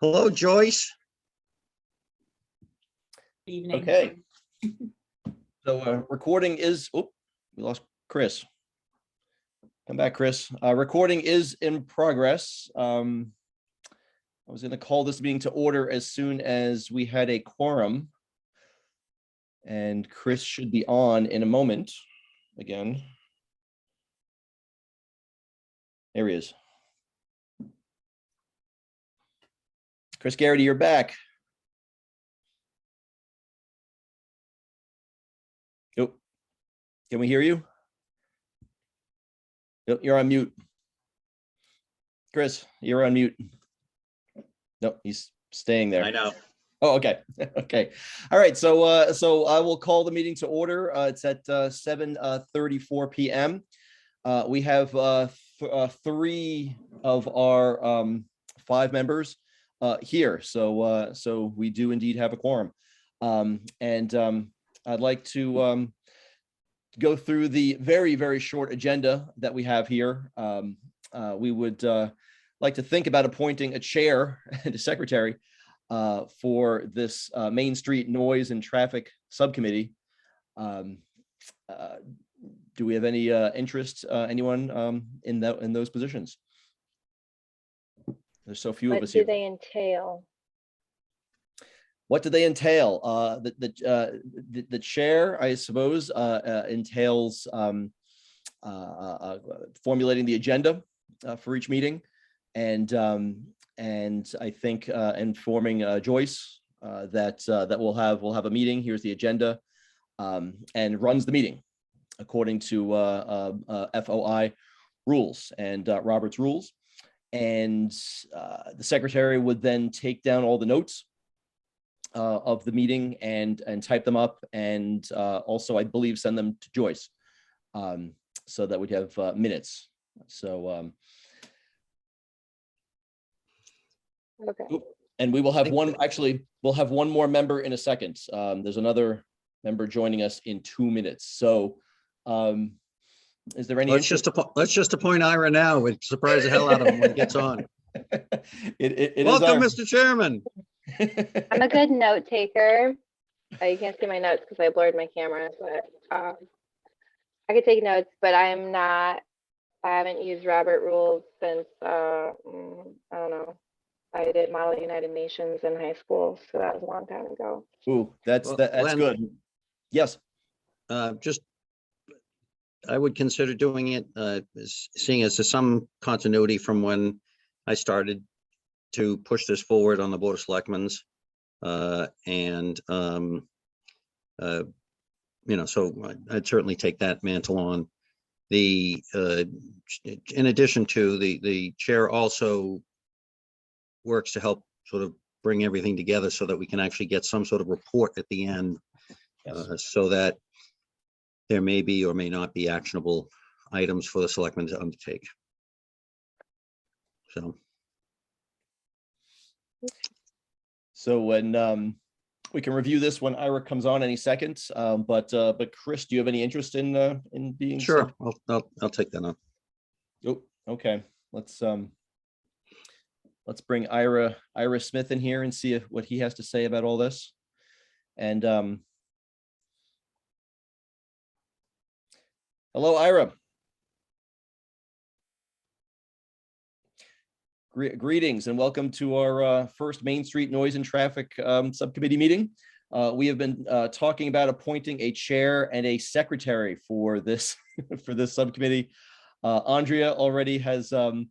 Hello, Joyce. Evening. Okay. So recording is, oh, we lost Chris. Come back, Chris. Recording is in progress. I was going to call this meeting to order as soon as we had a quorum. And Chris should be on in a moment again. There he is. Chris Garrity, you're back. Oh, can we hear you? Nope, you're on mute. Chris, you're on mute. Nope, he's staying there. I know. Oh, okay. Okay. All right. So I will call the meeting to order. It's at 7:34 p.m. We have three of our 5 members here. So we do indeed have a quorum. I'd like to go through the very, very short agenda that we have here. We would like to think about appointing a chair and a secretary for this Main Street Noise and Traffic Subcommittee. Do we have any interest, anyone in those positions? There's so few of us here. What do they entail? What do they entail? The chair, I suppose, entails formulating the agenda for each meeting, and I think informing Joyce that we'll have a meeting. Here's the agenda, and runs the meeting according to FOI rules and Robert's rules. And the secretary would then take down all the notes of the meeting and type them up, and also I believe send them to Joyce, so that we'd have minutes. So Okay. and we will have one, actually we'll have one more member in a second. There's another member joining us in 2 minutes. So is there any Let's just appoint Ira now. We'd surprise the hell out of him when he gets on. Welcome, Welcome, Mr. Chairman. I'm a good note taker. You can't see my notes because I blurred my camera, but I could take notes, but I haven't used Robert rules since, I don't know. I did Model United Nations in high school, so that was a long time ago. Ooh, that's Glenn, good. Yes. I would consider doing it, seeing as there's some continuity from when I started to push this forward on the Board of Selectmen's. So I'd certainly take that mantle on. In addition to the chair also works to help sort of bring everything together so that we can actually get some sort of report at the end. Yes. So that there may be or may not be actionable items for the selectmen to undertake. So when we can review this when Ira comes on any second. But Chris, do you have any interest in being? Sure, I'll take that on. Oh, okay. Let's bring Ira Smith in here and see what he has to say about all this. And hello, Ira. Greetings and welcome to our first Main Street Noise and Traffic Subcommittee meeting. We have been talking about appointing a chair and a secretary for this for this subcommittee. Andrea already has shown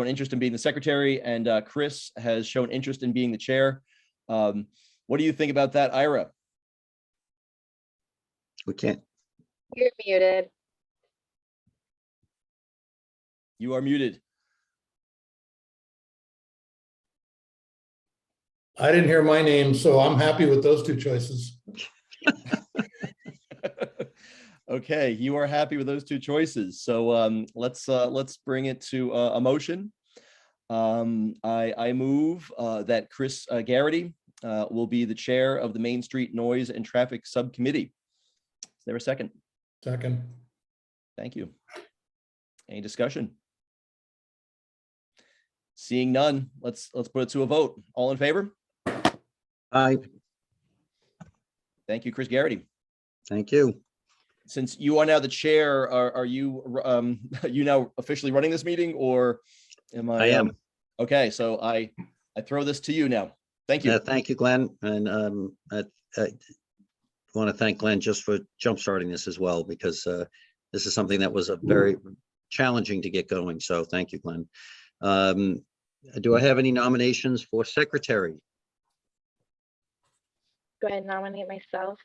interest in being the secretary, and Chris has shown interest in being the chair. What do you think about that, Ira? We can't. You're muted. You are muted. I didn't hear my name, so I'm happy with those 2 choices. Okay, you are happy with those 2 choices. So let's bring it to a motion. I move that Chris Garrity will be the chair of the Main Street Noise and Traffic Subcommittee. Is there a second? Second. Thank you. Any discussion? Seeing none, let's put it to a vote. All in favor? Aye, Thank you, Chris Garrity. thank you. Since you are now the chair, are you you now officially running this meeting, or am I? I am. Okay, so I throw this to you now. Thank you. Thank you, Glenn. And I want to thank Glenn just for jumpstarting this as well, because this is something that was a very challenging to get going. So thank you, Glenn. Do I have any nominations for secretary? Go ahead and nominate myself.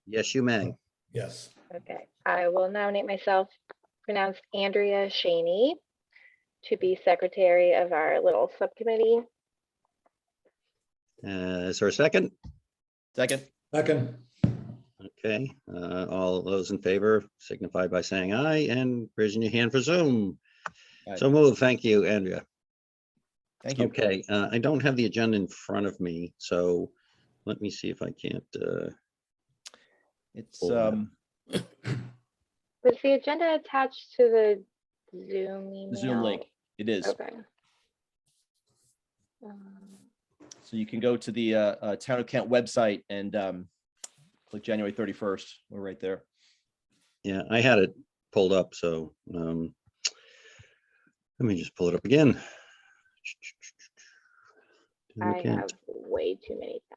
Yes, you may. Yes. Okay, I will nominate myself, pronounced Andrea Shaney, to be secretary of our little subcommittee. Is there a second? Second. Second. Okay, all those in favor signify by saying aye and raising your hand for Zoom. Aye. So move. Thank you, Andrea. Thank you. Okay, I don't have the agenda in front of me, so let me see if I can't. It's Pull that. Was the agenda attached to the Zoom email? the Zoom link. It is. Okay. So you can go to the Town of Kent website and click January 31st. We're right there. Yeah, I had it pulled up, so let me just pull it up again. I Okay. have way too many tabs.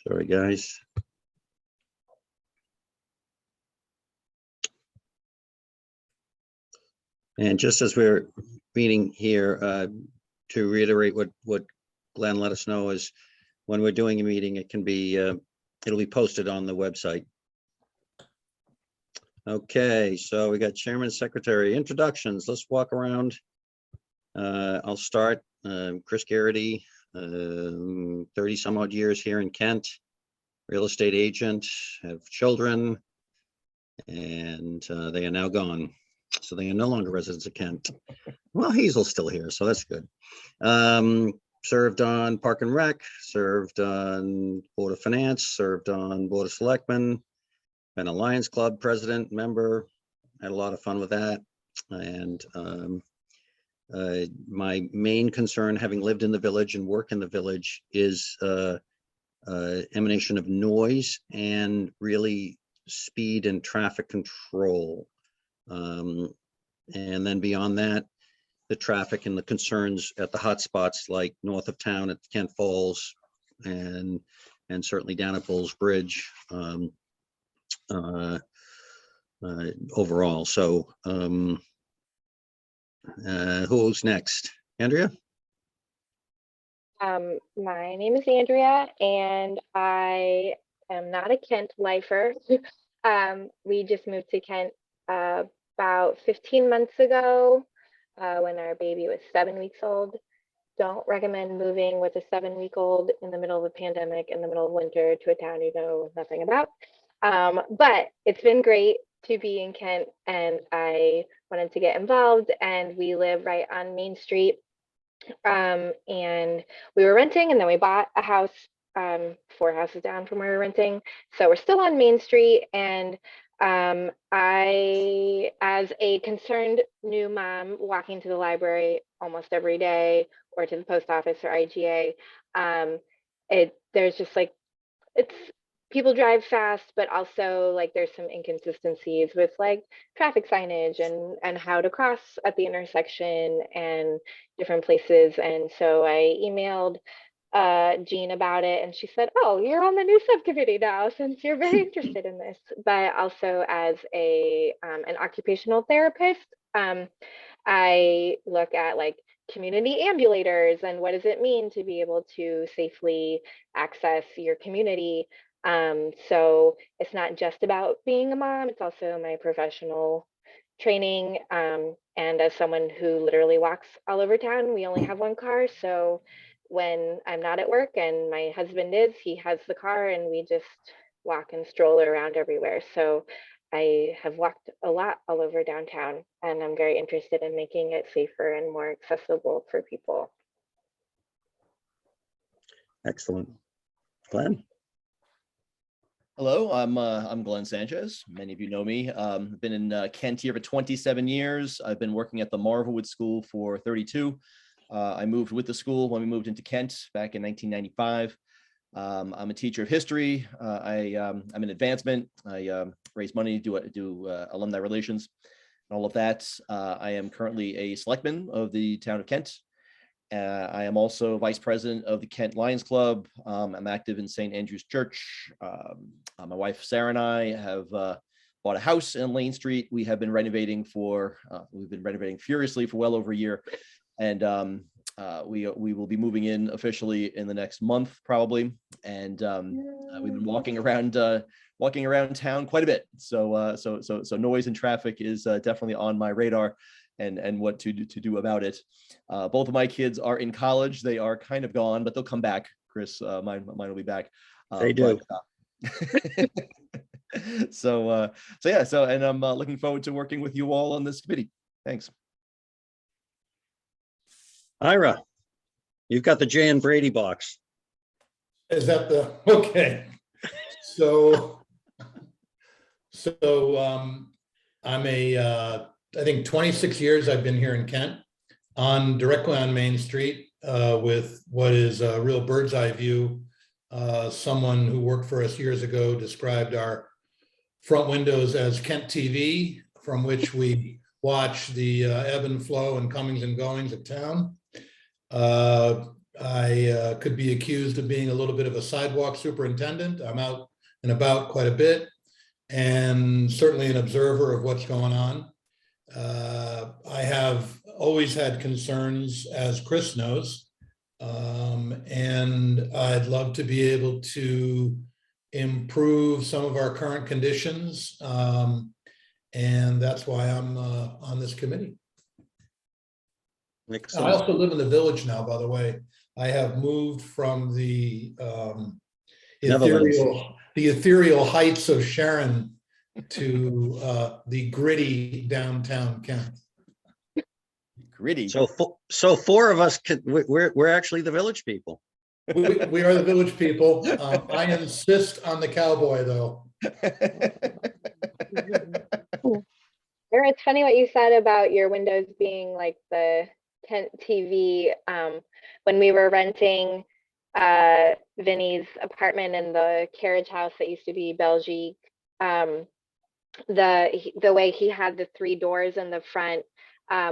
Sorry, guys. And just as we're meeting here, to reiterate what Glenn let us know is when we're doing a meeting, it can be, it'll be posted on the website. Okay, so we got chairman, secretary, introductions. Let's walk around. I'll start. Chris Garrity, 30 some odd years here in Kent, real estate agent, have children, and they are now gone. So they are no longer residents of Kent. Well, Hazel's still here, so that's good. Served on Park and Rec, served on Board of Finance, served on Board of Selectmen, been a Lions Club president, member, had a lot of fun with that. And my main concern, having lived in the village and work in the village, is emanation of noise and really speed and traffic control. And then beyond that, the traffic and the concerns at the hot spots like north of town at Kent Falls and certainly down at Bulls Bridge overall. So who's next? Andrea? My name is Andrea, and I am not a Kent lifer. We just moved to Kent about 15 months ago when our baby was 7 weeks old. Don't recommend moving with a 7-week-old in the middle of a pandemic in the middle of winter to a town you know nothing about. But it's been great to be in Kent, and I wanted to get involved, and we live right on Main Street. And we were renting, and then we bought a house 4 houses down from where we were renting. So we're still on Main Street, and I, as a concerned new mom walking to the library almost every day or to the post office or IGA, there's just like, it's people drive fast, but also like there's some inconsistencies with like traffic signage and how to cross at the intersection and different places. And so I emailed Jean about it, and she said, oh, you're on the new subcommittee now since you're very interested in this. But also as a an occupational therapist, I look at like community ambulators and what does it mean to be able to safely access your community. So it's not just about being a mom, it's also my professional training. And as someone who literally walks all over town, we only have one car. So when I'm not at work and my husband is, he has the car and we just walk and stroll around everywhere. So I have walked a lot all over downtown, and I'm very interested in making it safer and more accessible for people. Excellent. Glenn? Hello, I'm Glenn Sanchez. Many of you know me. Been in Kent here for 27 years. I've been working at the Marvelwood School for 32. I moved with the school when we moved into Kent back in 1995. I'm a teacher of history. I'm in advancement. I raise money, do alumni relations, and all of that. I am currently a selectman of the town of Kent. I am also vice president of the Kent Lions Club. I'm active in St. Andrew's Church. My wife Sarah and I have bought a house in Lane Street. We've been renovating furiously for well over a year, and we will be moving in officially in the next month probably. And we've been walking around town quite a bit. So noise and traffic is definitely on my radar. And what to do about it. Both of my kids are in college. They are kind of gone, but they'll come back. Chris, mine will be back. They do. So and I'm looking forward to working with you all on this committee. Thanks. Ira, you've got the Jan Brady box. Is that okay? So I'm I think 26 years I've been here in Kent, directly on Main Street, with what is a real bird's eye view. Someone who worked for us years ago described our front windows as Kent TV, from which we watch the ebb and flow and comings and goings of town. I could be accused of being a little bit of a sidewalk superintendent. I'm out and about quite a bit, and certainly an observer of what's going on. I have always had concerns, as Chris knows, and I'd love to be able to improve some of our current conditions, and that's why I'm on this committee. I Excellent. also live in the village now, by the way. I have moved from the ethereal heights of Sharon to the gritty downtown Kent. Gritty. So four of us we're actually the village people. We are the village people. I insist on the cowboy, though. Ira, it's funny what you said about your windows being like the Kent TV. When we were renting Vinny's apartment in the carriage house that used to be Belgique, the way he had the 3 doors in the front,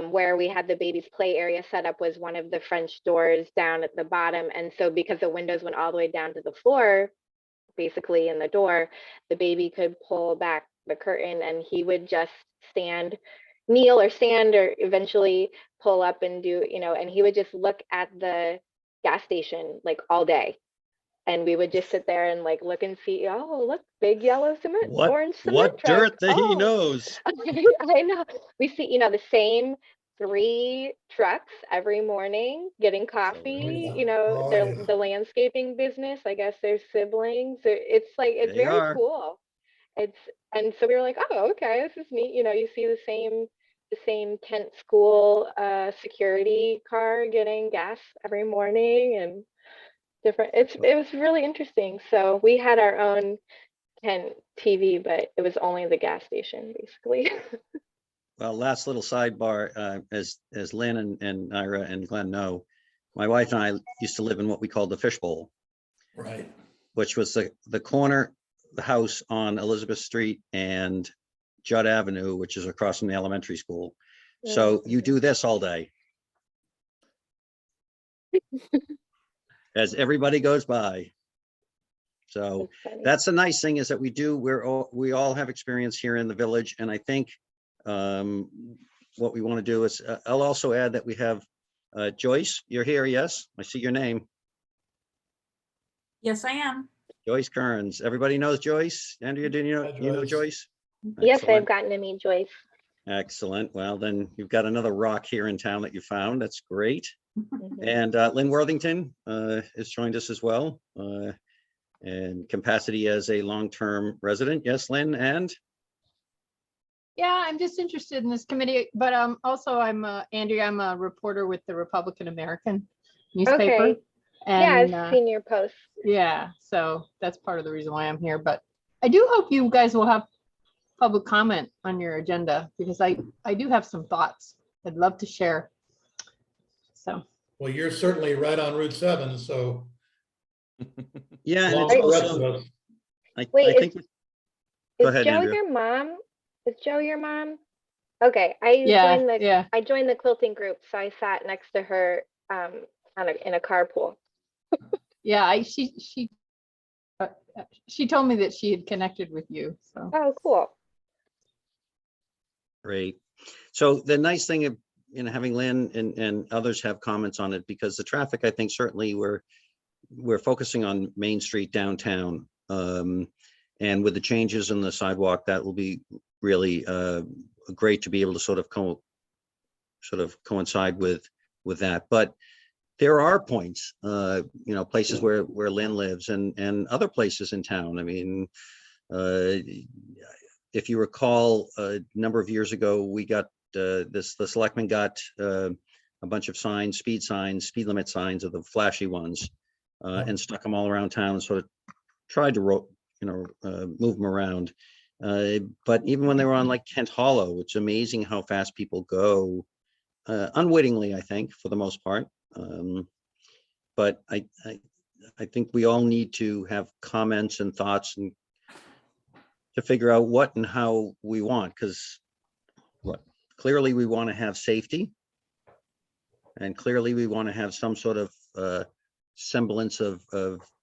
where we had the baby's play area set up, was one of the French doors down at the bottom. And so because the windows went all the way down to the floor, basically in the door, the baby could pull back the curtain and he would just kneel or stand, or eventually pull up and do, and he would just look at the gas station like all day. And we would just sit there and like look and see, oh, look, big yellow cement, orange cement What truck. dirt that he knows. I know. We see, the same 3 trucks every morning getting coffee. The landscaping business. I guess they're siblings. It's like, it's They very are. cool. And so we were like, oh, okay, this is neat. You see the same Kent school security car getting gas every morning, and different. It was really interesting. So we had our own Kent TV, but it was only the gas station, basically. Well, last little sidebar, as Lynn and Ira and Glenn know, my wife and I used to live in what we called the fishbowl, Right. which was the corner, the house on Elizabeth Street and Judd Avenue, which is across from the elementary school. So you do this all day as everybody goes by. So that's the nice thing, is that we all have experience here in the village. And I think what we want to do is, I'll also add that we have Joyce, you're here. Yes, I see your name. Yes, I am. Joyce Kearns. Everybody knows Joyce. Andrea, do you know Joyce? Yes, Excellent. I've gotten to meet Joyce. Excellent. Well, then you've got another rock here in town that you found. That's great. Mhm. And Lynn Worthington has joined us as well, in capacity as a long-term resident. Yes, Lynn, and? Yeah, I'm just interested in this committee, but also I'm Andrea. I'm a reporter with the Republican American newspaper. Okay. Yeah, And I've seen your posts. yeah, so that's part of the reason why I'm here. But I do hope you guys will have public comment on your agenda because I do have some thoughts I'd love to share. So, Well, you're certainly right on Route 7, so Yeah, and along it's with the rest of also, us. I Wait, think, go is ahead, Joe Andrea. your mom? Is Joe your mom? Okay, yeah, yeah. I joined the quilting group, so I sat next to her in a carpool. Yeah, she told me that she had connected with you. So Oh, cool. Great. So the nice thing of, having Lynn and others have comments on it, because the traffic, I think certainly we're focusing on Main Street downtown. And with the changes in the sidewalk, that will be really great to be able to sort of coincide with that. But there are points, places where Lynn lives and other places in town. I mean, if you recall, a number of years ago, we got the selectmen got a bunch of signs, speed limit signs of the flashy ones, and stuck them all around town and sort of tried to move them around. But even when they were on like Kent Hollow, it's amazing how fast people go, unwittingly, I think, for the most part. But I think we all need to have comments and thoughts and to figure out what and how we want, because clearly we want to have safety, and clearly we want to have some sort of semblance of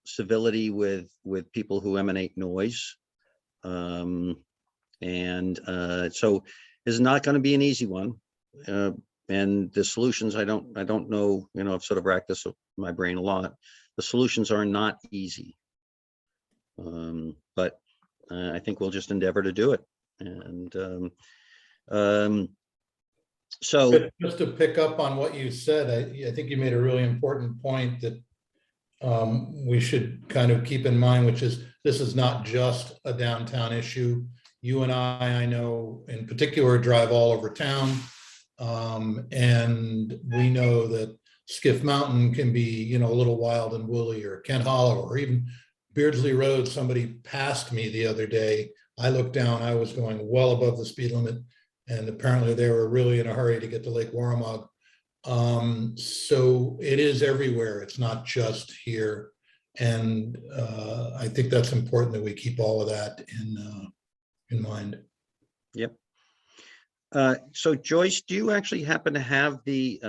civility with people who emanate noise. So it's not going to be an easy one. And the solutions, I don't know, I've sort of racked this in my brain a lot. The solutions are not easy. But I think we'll just endeavor to do it. And so Just to pick up on what you said, I think you made a really important point that we should kind of keep in mind, which is this is not just a downtown issue. You and I know in particular, drive all over town. And we know that Skiff Mountain can be, a little wild and woolly, or Kent Hollow, or even Beardsley Road. Somebody passed me the other day. I looked down, I was going well above the speed limit, and apparently they were really in a hurry to get to Lake Warramug. So it is everywhere. It's not just here. And I think that's important that we keep all of that in mind. Yep. So Joyce, do you actually happen to have the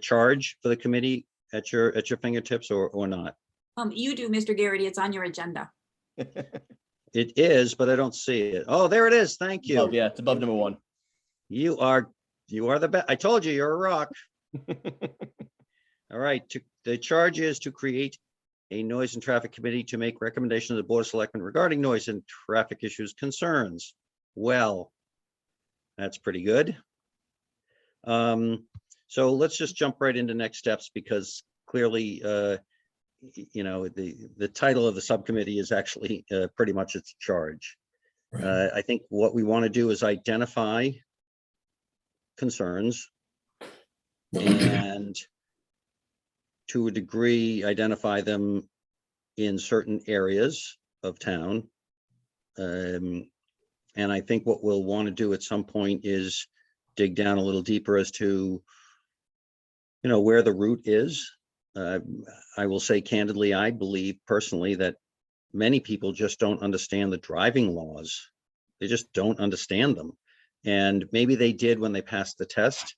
charge for the committee at your fingertips, or not? You do, Mr. Garrity. It's on your agenda. It is, but I don't see it. Oh, there it is. Thank you. Oh, yeah, it's above number 1. You are the best. I told you, you're a rock. All right. The charge is to create a noise and traffic committee to make recommendations to the Board of Selectmen regarding noise and traffic issues concerns. Well, that's pretty good. So let's just jump right into next steps, because clearly, the title of the subcommittee is actually pretty much its charge. Right. I think what we want to do is identify concerns and to a degree identify them in certain areas of town. And I think what we'll want to do at some point is dig down a little deeper as to, where the route is. I will say candidly, I believe personally that many people just don't understand the driving laws. They just don't understand them. And maybe they did when they passed the test,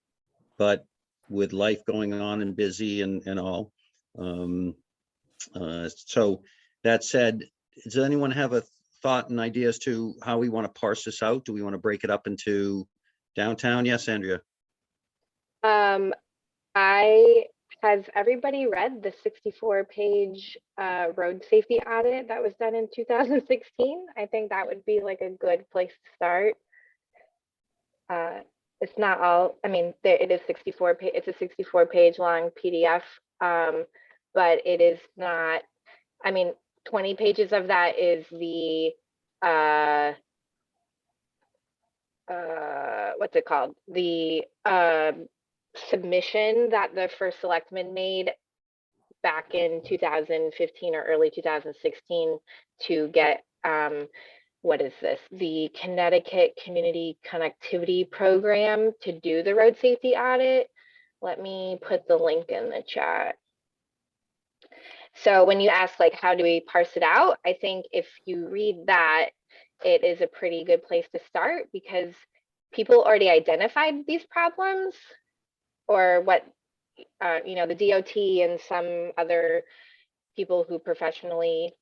but with life going on and busy and all. So that said, does anyone have a thought and idea as to how we want to parse this out? Do we want to break it up into downtown? Yes, Andrea. Has everybody read the 64-page road safety audit that was done in 2016? I think that would be like a good place to start. It's not all, I mean, it is 64 page, it's a 64-page long PDF, but it is not, I mean, 20 pages of that is the what's it called? The submission that the first selectman made back in 2015 or early 2016 to get what is this? The Connecticut Community Connectivity Program to do the road safety audit. Let me put the link in the chat. So when you ask like, how do we parse it out? I think if you read that, it is a pretty good place to start because people already identified these problems or what, you know, the DOT and some other people who professionally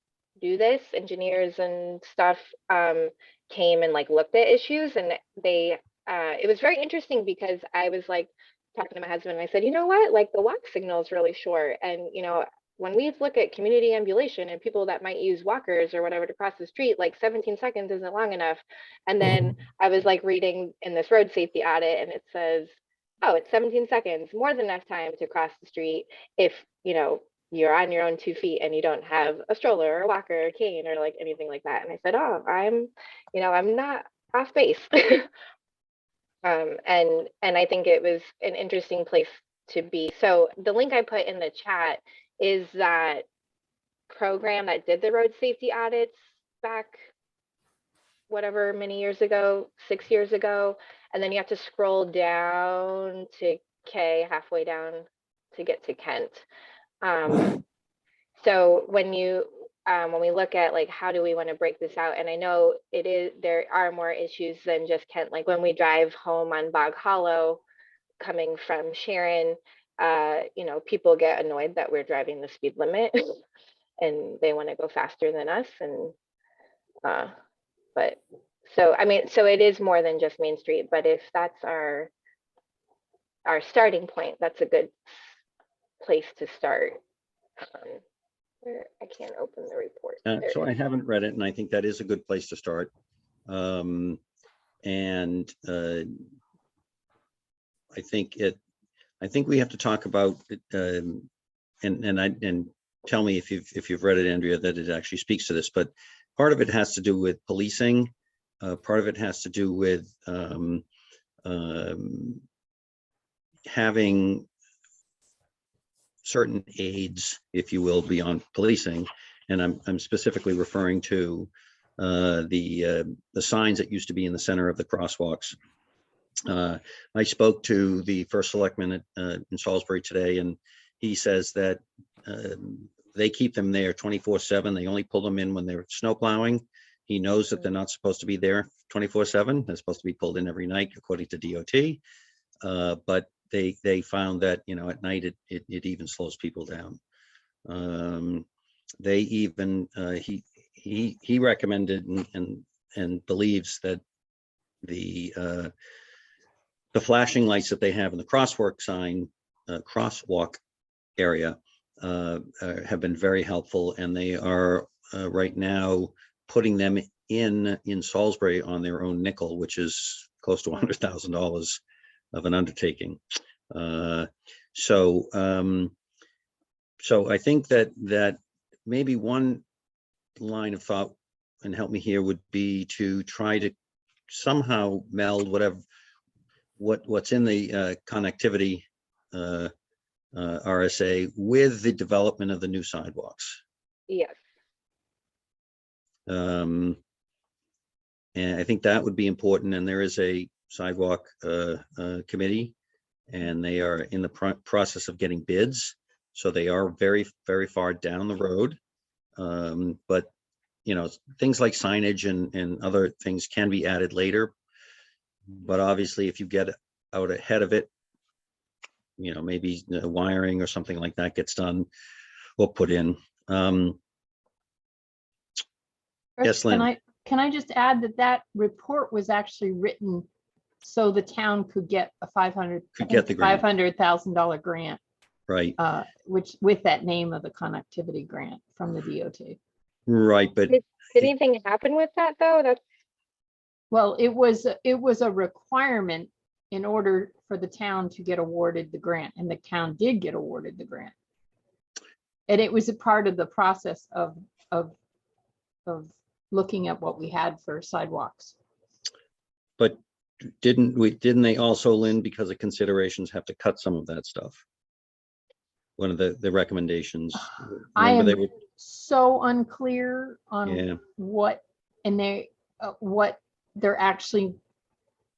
do this, engineers and stuff, came and like looked at issues, and they, it was very interesting because I was like talking to my husband and I said, you know what, like the walk signal is really short. And, you know, when we look at community ambulation and people that might use walkers or whatever to cross the street, like 17 seconds isn't long enough. And then I was like reading in this road safety audit and it says, oh, it's 17 seconds, more than enough time to cross the street if, you know, you're on your own 2 feet and you don't have a stroller or a walker or a cane or like anything like that. And I said, oh, you know, I'm not off base. And I think it was an interesting place to be. So the link I put in the chat is that program that did the road safety audits back whatever many years ago, 6 years ago. And then you have to scroll down to K, halfway down to get to Kent. So when we look at like, how do we want to break this out? And I know there are more issues than just Kent. Like when we drive home on Bog Hollow, coming from Sharon, you know, people get annoyed that we're driving the speed limit and they want to go faster than us. And, but so, I mean, so it is more than just Main Street, but if that's our starting point, that's a good place to start. I can't open the report. So I haven't read it, and I think that is a good place to start. I think we have to talk about it, and tell me if you've read it, Andrea, that it actually speaks to this. But part of it has to do with policing. Part of it has to do with having certain aids, if you will, beyond policing. And I'm specifically referring to the signs that used to be in the center of the crosswalks. I spoke to the first selectman in Salisbury today, and he says that they keep them there 24/7. They only pull them in when they're snow plowing. He knows that they're not supposed to be there 24/7. They're supposed to be pulled in every night, according to DOT. But they found that, you know, at night it even slows people down. They even he recommended and believes that the flashing lights that they have in the crosswalk area have been very helpful, and they are right now putting them in Salisbury on their own nickel, which is close to $100,000 of an undertaking. So I think that maybe one line of thought, and help me here, would be to try to somehow meld what's in the connectivity RSA with the development of the new sidewalks. Yes. And I think that would be important. And there is a sidewalk committee, and they are in the process of getting bids. So they are very, very far down the road. But, you know, things like signage and other things can be added later. But obviously, if you get out ahead of it, you know, maybe wiring or something like that gets done or put in. Yes, Lynn. Can I just add that report was actually written so the town could get a $500,000 grant, Right. which with that name of the connectivity grant from the DOT. Right, but Did anything happen with that though? Well, it was a requirement in order for the town to get awarded the grant, and the town did get awarded the grant. And it was a part of the process of looking at what we had for sidewalks. But didn't they also, Lynn, because of considerations, have to cut some of that stuff? One of the recommendations. I am they would, so unclear on yeah. what and what they're actually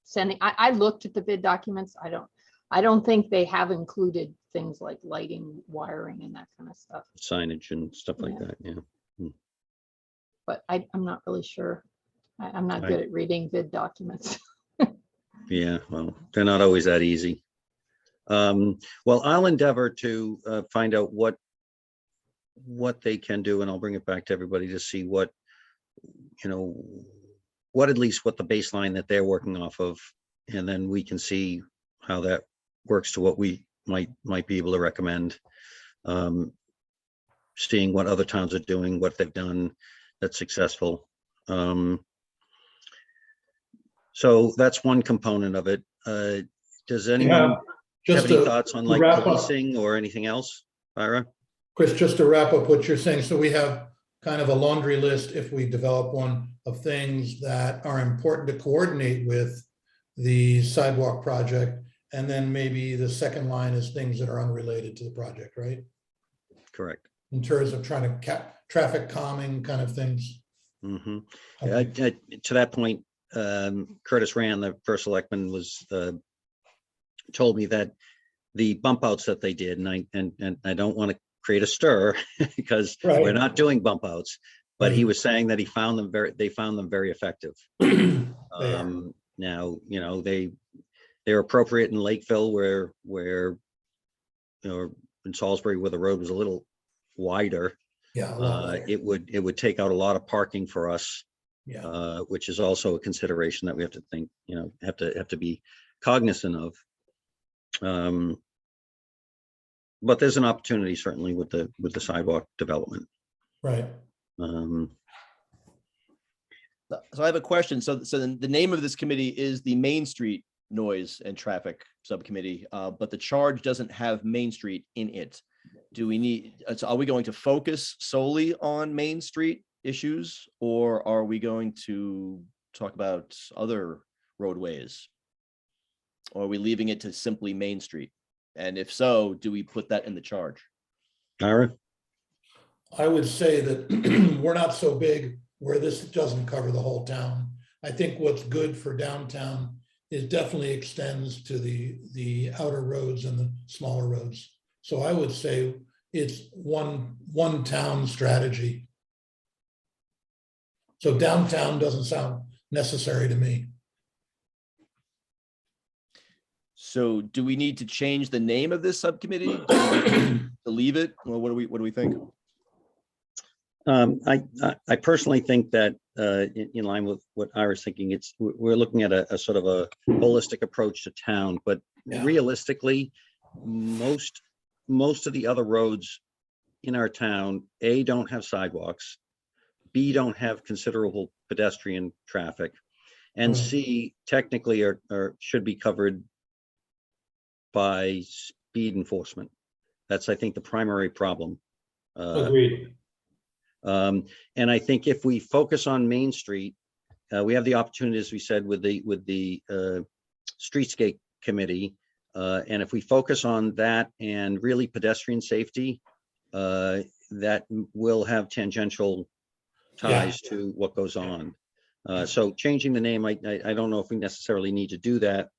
sending. I looked at the bid documents. I don't think they have included things like lighting, wiring and that kind of stuff, Signage and stuff like Yeah. that, yeah. but I'm not really sure. I'm not I- good at reading bid documents. Yeah, well, they're not always that easy. Well, I'll endeavor to find out what they can do, and I'll bring it back to everybody to see what, at least what the baseline that they're working off of, and then we can see how that works to what we might be able to recommend. Seeing what other towns are doing, what they've done that's successful. So that's one component of it. Does anyone have Just any to thoughts on to like wrap up. policing or anything else, Ira? Chris, just to wrap up what you're saying, so we have kind of a laundry list, if we develop one, of things that are important to coordinate with the sidewalk project, and then maybe the second line is things that are unrelated to the project, right? Correct. In terms of trying to traffic calming kind of things. Mm-hmm. Okay. To that point, Curtis Rand, the first selectman, was told me that the bump outs that they did, and I don't want to create a stir because Right. we're not doing bump outs, but he Right. was saying that they found them very effective. They are. Now, they're appropriate in Lakeville where in Salisbury where the road was a little wider. Yeah. a lot better. It would take out a lot of parking for us, Yeah. which is also a consideration that we have to think, have to be cognizant of. But there's an opportunity certainly with the sidewalk development. Right. So I have a question. So then the name of this committee is the Main Street Noise and Traffic Subcommittee, but the charge doesn't have Main Street in it. So are we going to focus solely on Main Street issues, or are we going to talk about other roadways? Or are we leaving it to simply Main Street? And if so, do we put that in the charge? Ira? I would say that we're not so big where this doesn't cover the whole town. I think what's good for downtown is definitely extends to the outer roads and the smaller roads. So I would say it's one town strategy. So downtown doesn't sound necessary to me. So do we need to change the name of this subcommittee? Do we need to leave it? Well, what do we think? I personally think that in line with what Ira's thinking, we're looking at a sort of a holistic approach to town, but Yeah. realistically, most of the other roads in our town, A, don't have sidewalks, B, don't have considerable pedestrian traffic, and Right. C, technically should be covered by speed enforcement. That's, I think, the primary problem. Agreed. And I think if we focus on Main Street, we have the opportunity, as we said, with the Streetscape Committee. And if we focus on that and really pedestrian safety, that will have tangential ties to what goes on. So changing the name, I don't know if we necessarily need to do that.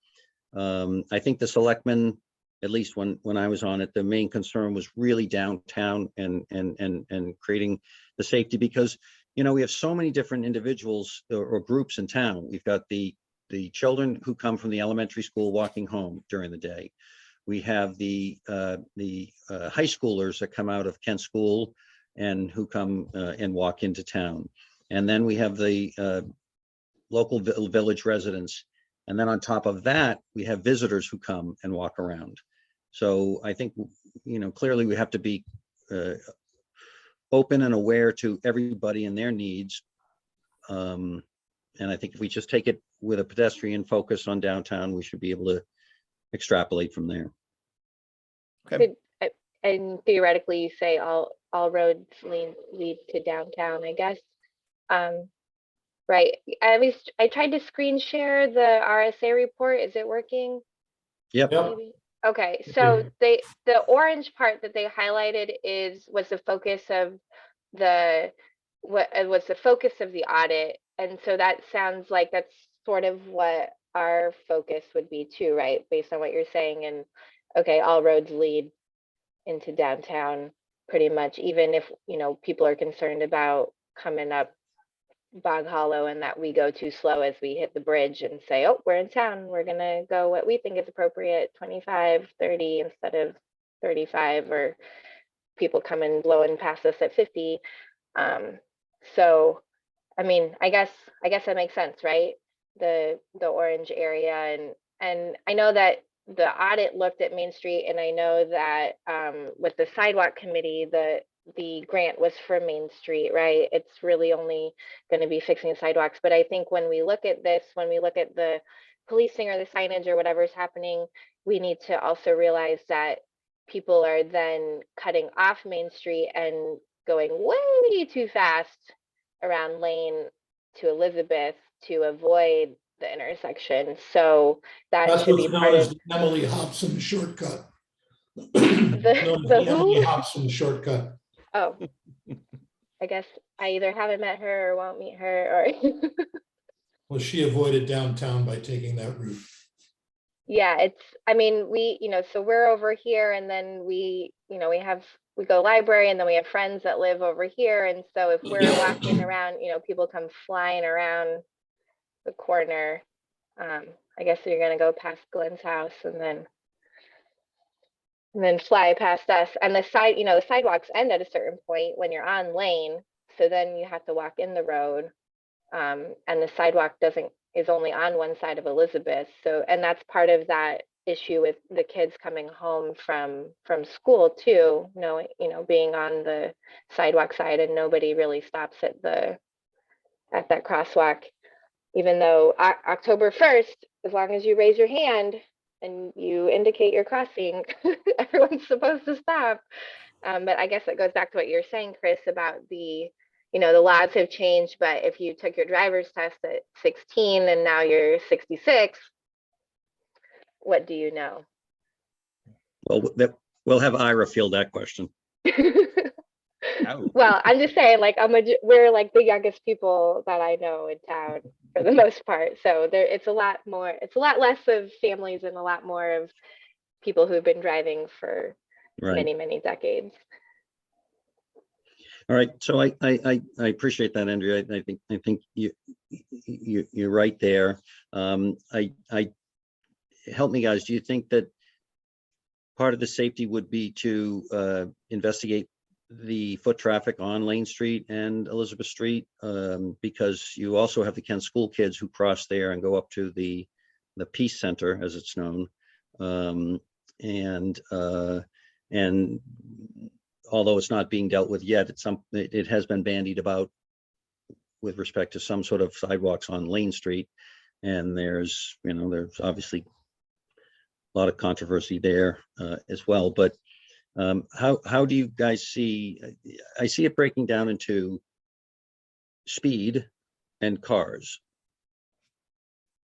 I think the selectmen, at least when I was on it, the main concern was really downtown and creating the safety, because we have so many different individuals or groups in town. We've got the children who come from the elementary school walking home during the day. We have the high schoolers that come out of Kent School and who come and walk into town. And then we have the local village residents. And then on top of that, we have visitors who come and walk around. So I think, clearly we have to be open and aware to everybody and their needs. And I think if we just take it with a pedestrian focus on downtown, we should be able to extrapolate from there. Okay. And theoretically, you say all roads lead to downtown, I guess. Right. I tried to screen share the RSA report. Is it working? Yep. Yep. Maybe? Okay, so the orange part that they highlighted was the focus of the audit and so that sounds like that's sort of what our focus would be too, right? Based on what you're saying, and okay, all roads lead into downtown pretty much, even if, you know, people are concerned about coming up Bog Hollow and that we go too slow as we hit the bridge and say, oh, we're in town, we're gonna go what we think is appropriate, 25, 30 instead of 35, or people coming blowing past us at 50. So, I mean, I guess that makes sense, right? The orange area, and I know that the audit looked at Main Street, and I know that with the sidewalk committee, the grant was for Main Street, right? It's really only going to be fixing sidewalks. But I think when we look at this, when we look at the policing or the signage or whatever's happening, we need to also realize that people are then cutting off Main Street and going way too fast around Lane to Elizabeth to avoid the intersection. So that That's should be what's part known of as the Emily Hobson shortcut. the Known as the Emily who? Hobson shortcut. Oh, I guess I either haven't met her or won't meet her, or Well, she avoided downtown by taking that route. yeah, it's, I mean, we, you know, so we're over here, and then we, you know, we go library, and then we have friends that live over here. And so if we're walking around, you know, people come flying around the corner. I guess you're gonna go past Glenn's house and then fly past us. And the side, you know, the sidewalks end at a certain point when you're on Lane. So then you have to walk in the road. And the sidewalk is only on one side of Elizabeth. So, and that's part of that issue with the kids coming home from school too, you know, being on the sidewalk side, and nobody really stops at that crosswalk. Even though October 1st, as long as you raise your hand and you indicate you're crossing, everyone's supposed to stop. But I guess it goes back to what you're saying, Chris, about you know, the laws have changed, but if you took your driver's test at 16 and now you're 66, what do you know? Well, we'll have Ira field that question. Oh. Well, I'm just saying, like, we're like the youngest people that I know in town for the most part. So it's a lot less of families and a lot more of people who've been driving for Right. many, many decades. All right. So I appreciate that, Andrea. I think you're right there. Help me, guys. Do you think that part of the safety would be to investigate the foot traffic on Lane Street and Elizabeth Street? Because you also have the Kent school kids who cross there and go up to the Peace Center, as it's known. And although it's not being dealt with yet, it has been bandied about with respect to some sort of sidewalks on Lane Street. And there's obviously a lot of controversy there as well. But how do you guys see? I see it breaking down into speed and cars,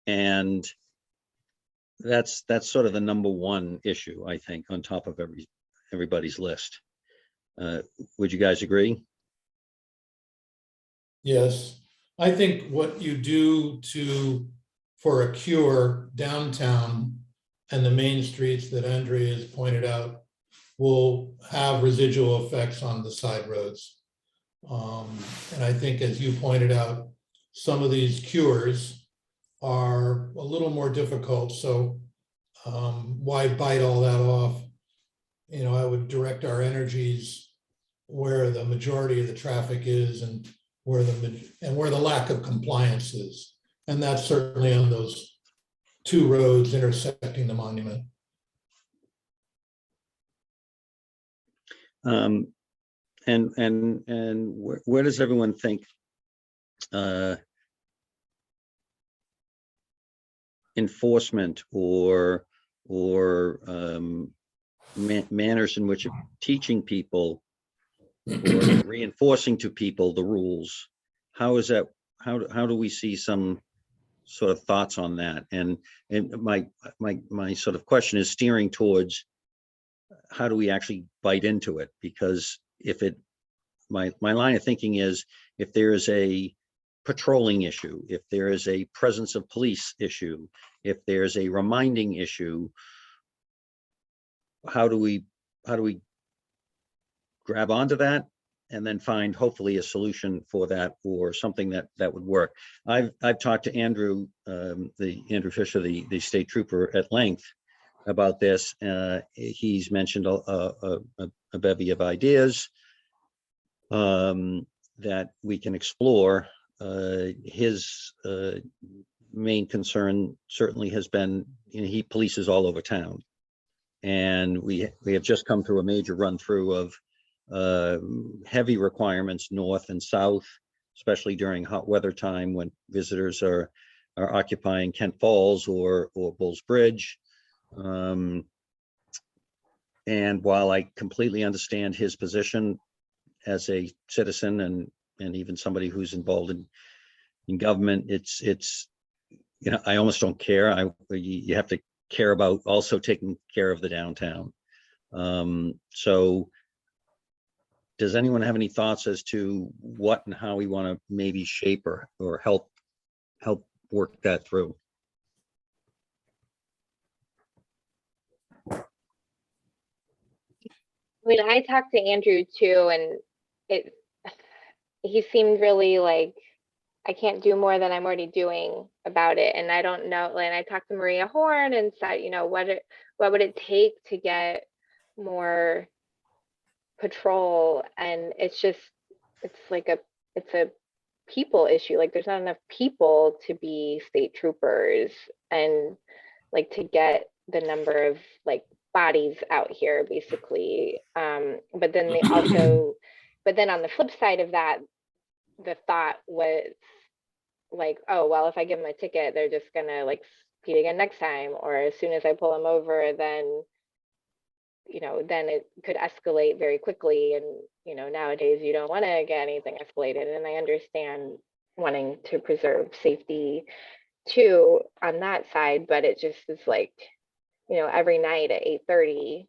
and that's sort of the number one issue, I think, on top of everybody's list. Would you guys agree? Yes, I think what you do for a cure downtown and the main streets that Andrea has pointed out will have residual effects on the side roads. And I think, as you pointed out, some of these cures are a little more difficult. So why bite all that off? You know, I would direct our energies where the majority of the traffic is and where the lack of compliance is. And that's certainly on those two roads intersecting the monument. And where does everyone think enforcement or manners in which of teaching people or reinforcing to people the rules, how do we see some sort of thoughts on that? And my sort of question is steering towards how do we actually bite into it? Because my line of thinking is, if there is a patrolling issue, if there is a presence of police issue, if there's a reminding issue, how do we grab onto that and then find hopefully a solution for that, or something that would work? I've talked to Andrew, Andrew Fisher, the state trooper, at length about this. He's mentioned a bevy of ideas that we can explore. His main concern certainly has been, he polices all over town. And we have just come through a major run through of heavy requirements north and south, especially during hot weather time when visitors are occupying Kent Falls or Bulls Bridge. And while I completely understand his position as a citizen and even somebody who's involved in government, it's I almost don't care. You have to care about also taking care of the downtown. So does anyone have any thoughts as to what and how we want to maybe shape or help work that through? I mean, I talked to Andrew too, and he seemed really like, I can't do more than I'm already doing about it. And I don't know, and I talked to Maria Horn and said, what would it take to get more patrol? And it's a people issue. Like, there's not enough people to be state troopers, and like to get the number of like bodies out here, basically. But then on the flip side of that, the thought was like, oh, well, if I give them a ticket, they're just gonna like speed again next time. Or as soon as I pull them over, then it could escalate very quickly. And, nowadays you don't want to get anything escalated. And I understand wanting to preserve safety too on that side, but it just is like, every night at 8:30,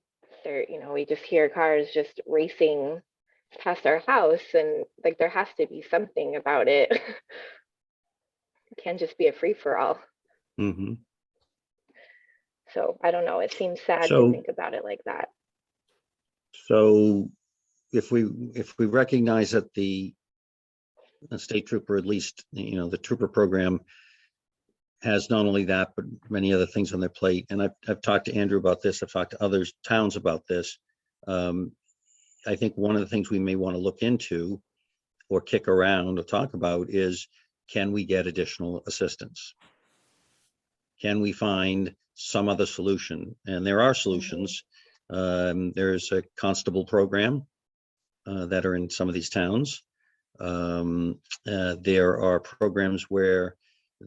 we just hear cars just racing past our house, and like there has to be something about it. It can't just be a free-for-all. Mm-hmm. So I don't know, it seems sad So- to think about it like that. So if we recognize that the state trooper, at least, the trooper program has not only that, but many other things on their plate. And I've talked to Andrew about this. I've talked to other towns about this. I think one of the things we may want to look into or kick around or talk about is, can we get additional assistance? Can we find some other solution? And there are solutions. There's a constable program that are in some of these towns. There are programs where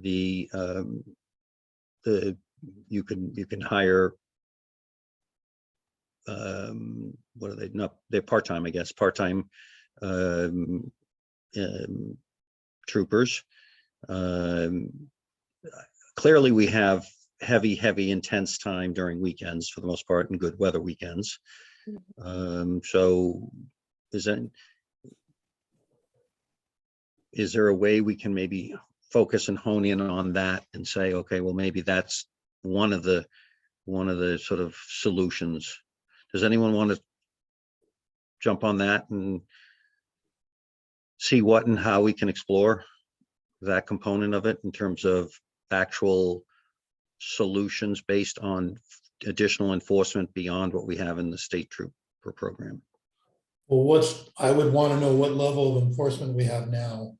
you can hire what are they? No, they're part-time, I guess, part-time troopers. Clearly we have heavy intense time during weekends for the most part, and good weather weekends. So is there a way we can maybe focus and hone in on that and say, okay, well, maybe that's one of the sort of solutions? Does anyone want to jump on that and see what and how we can explore that component of it in terms of actual solutions based on additional enforcement beyond what we have in the state trooper program? Well, I would want to know what level of enforcement we have now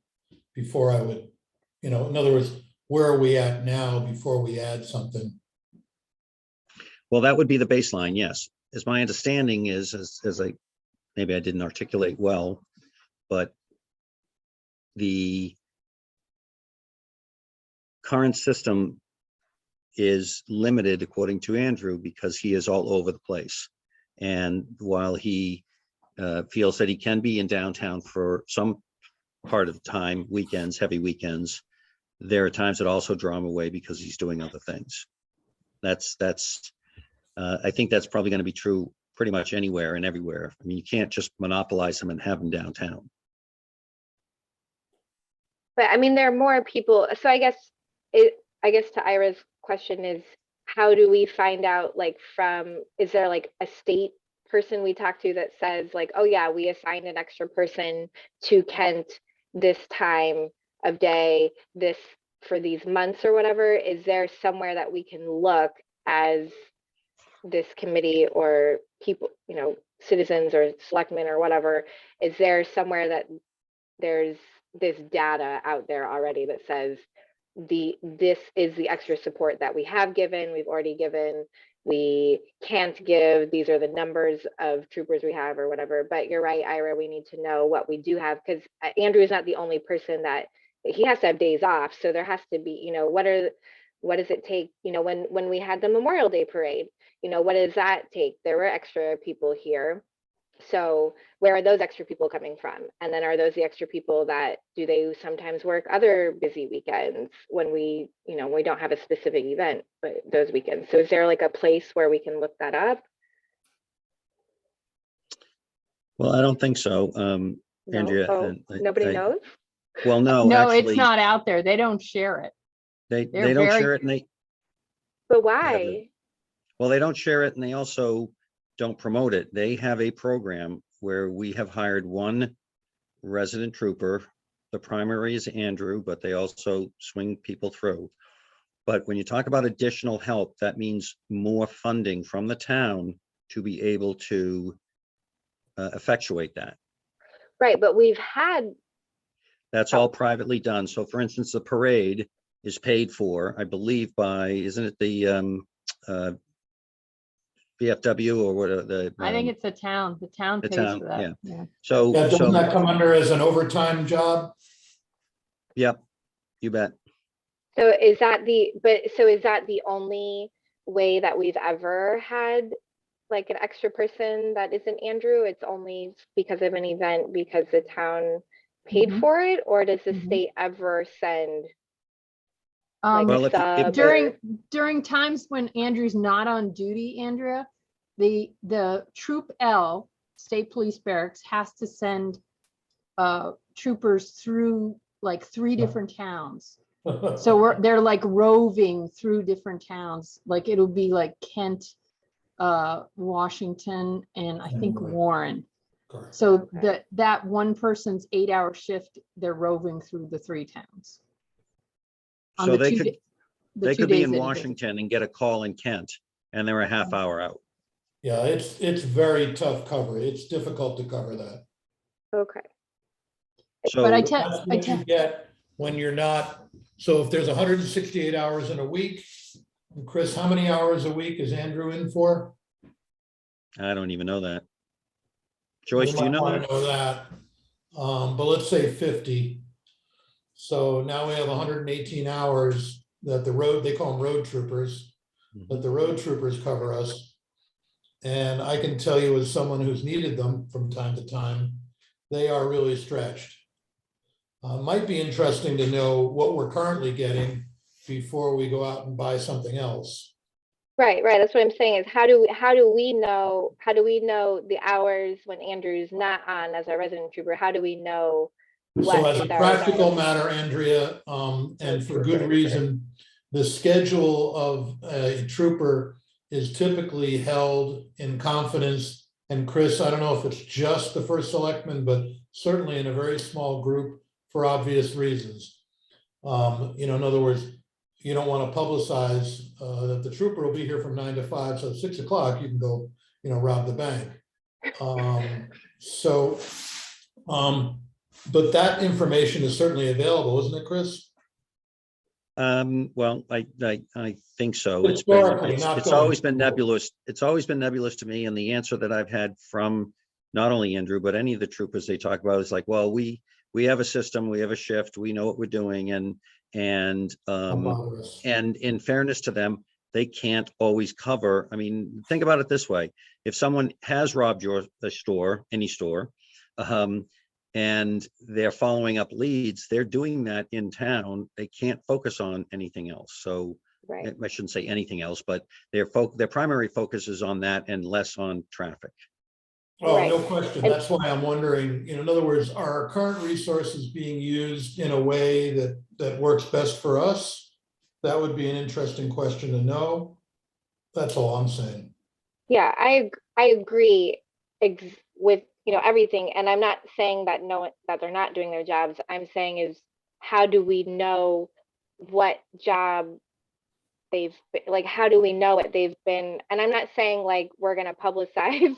before I would, in other words, where are we at now before we add something? Well, that would be the baseline, yes. As my understanding is, as maybe I didn't articulate well, but the current system is limited, according to Andrew, because he is all over the place. And while he feels that he can be in downtown for some part of the time, weekends, heavy weekends, there are times that also draw him away because he's doing other things. I think that's probably going to be true pretty much anywhere and everywhere. I mean, you can't just monopolize them and have them downtown. But I mean, there are more people, so I guess to Ira's question is, how do we find out, like, is there like a state person we talk to that says like, oh yeah, we assigned an extra person to Kent this time of day, this for these months or whatever? Is there somewhere that we can look as this committee or people, citizens or selectmen or whatever? Is there somewhere that there's this data out there already that says this is the extra support that we have given, we've already given, we can't give, these are the numbers of troopers we have or whatever? But you're right, Ira, we need to know what we do have, because Andrew is not the only person that he has to have days off. So there has to be, what does it take? When we had the Memorial Day parade, what does that take? There were extra people here. So where are those extra people coming from? And then are those the extra people that, do they sometimes work other busy weekends when we don't have a specific event, but those weekends? So is there like a place where we can look that up? Well, I don't think so, No? Andrea. Oh, and nobody knows? Well, no, No, it's actually, not out there. They don't share it. they they're don't very- share it, and But why? well, they don't share it, and they also don't promote it. They have a program where we have hired one resident trooper. The primary is Andrew, but they also swing people through. But when you talk about additional help, that means more funding from the town to be able to effectuate that. Right, but we've had, That's all privately done. So for instance, the parade is paid for, I believe, by, isn't it the VFW or what the? I think it's the town. The town the pays town, for that. yeah. Yeah. So, Doesn't that so, come under as an overtime job? yep, you bet. so is that the only way that we've ever had like an extra person that isn't Andrew? It's only because of an event, because the town paid Mhm. for it? Or does the Mhm. state ever send like Well, a if you- if- sub? During times when Andrew's not on duty, Andrea, the Troop L, State Police Barracks, has to send troopers through like 3 different towns. So they're like roving through different towns. Like it'll be like Kent, Washington, and I think Right. Warren. Correct. So Okay. that one person's 8-hour shift, they're roving through the 3 towns. On So the they 2 could, da- the they 2 could be days in that it doesn't. Washington and get a call in Kent, and they're a half hour out. Yeah, it's very tough cover. It's difficult to cover that. Okay. So, But I That's tell, what you get when you're not, so if there's 168 hours in a week, Chris, how many hours a week is Andrew in for? I don't even know that. Joyce, do you might know wanna that? know that. But let's say 50. So now we have 118 hours that they call them road troopers, that the road troopers cover us. And I can tell you, as someone who's needed them from time to time, they are really stretched. Might be interesting to know what we're currently getting before we go out and buy something else. Right. That's what I'm saying, is how do we know the hours when Andrew's not on as our resident trooper? How do we know So what as a his hours practical are? matter, Andrea, and for good reason, the schedule of a trooper is typically held in confidence. And Chris, I don't know if it's just the first selectman, but certainly in a very small group for obvious reasons. In other words, you don't want to publicize that the trooper will be here from 9 to 5, so at 6 o'clock you can go, rob the bank. But that information is certainly available, isn't it, Chris? Well, I think so. It's been, Historically, not it's going always been forward. nebulous. It's always been nebulous to me. And the answer that I've had from not only Andrew, but any of the troopers they talk about is like, well, we have a system, we have a shift, we know what we're doing. And Don't bother us. and in fairness to them, they can't always cover. I mean, think about it this way. If someone has robbed the store, any store, and they're following up leads, they're doing that in town. They can't focus on anything else. So Right. I shouldn't say anything else, but their primary focus is on that and less on traffic. Oh, Right. no question. And- That's why I'm wondering, in other words, are our current resources being used in a way that works best for us? That would be an interesting question to know. That's all I'm saying. Yeah, I agree with, everything. And I'm not saying that that they're not doing their jobs. I'm saying is, how do we know what job like, how do we know what they've been? And I'm not saying like we're gonna publicize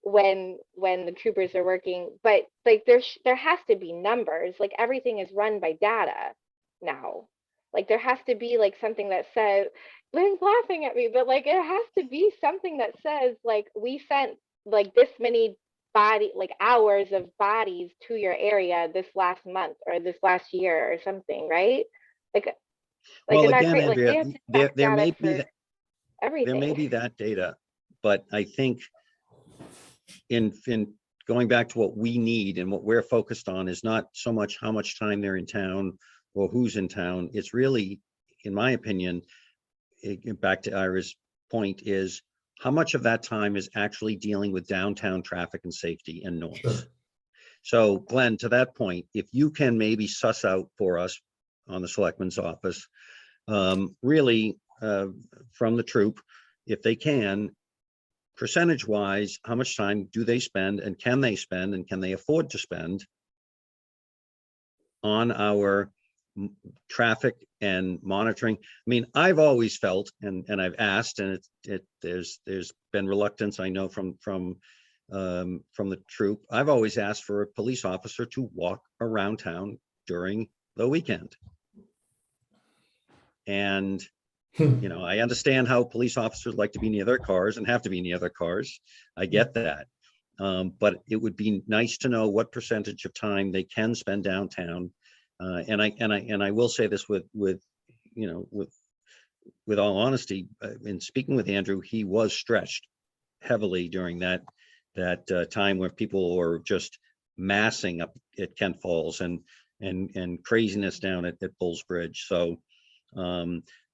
when the troopers are working, but like there has to be numbers. Like everything is run by data now. Like there has to be like something that says, Lynn's laughing at me, but like it has to be something that says like we sent like this many hours of bodies to your area this last month or this last year or something, right? Like Well, isn't that again, great? Like we Andrea, have to there, track there may data be, for there everything. may be that data, but I think in going back to what we need and what we're focused on is not so much how much time they're in town or who's in town. It's really, in my opinion, back to Ira's point, is how much of that time is actually dealing with downtown traffic and safety and noise. Sure. So Glenn, to that point, if you can maybe suss out for us on the selectman's office, really from the troop, if they can, percentage wise, how much time do they spend and can they afford to spend on our traffic and monitoring? I mean, I've always felt, and I've asked, and there's been reluctance, I know, from the troop. I've always asked for a police officer to walk around town during the weekend. And, I understand how police officers like to be near their cars and have to be near their cars. I get that. But it would be nice to know what percentage of time they can spend downtown. And I will say this with all honesty, in speaking with Andrew, he was stretched heavily during that time where people were just massing up at Kent Falls and craziness down at Bulls Bridge. So,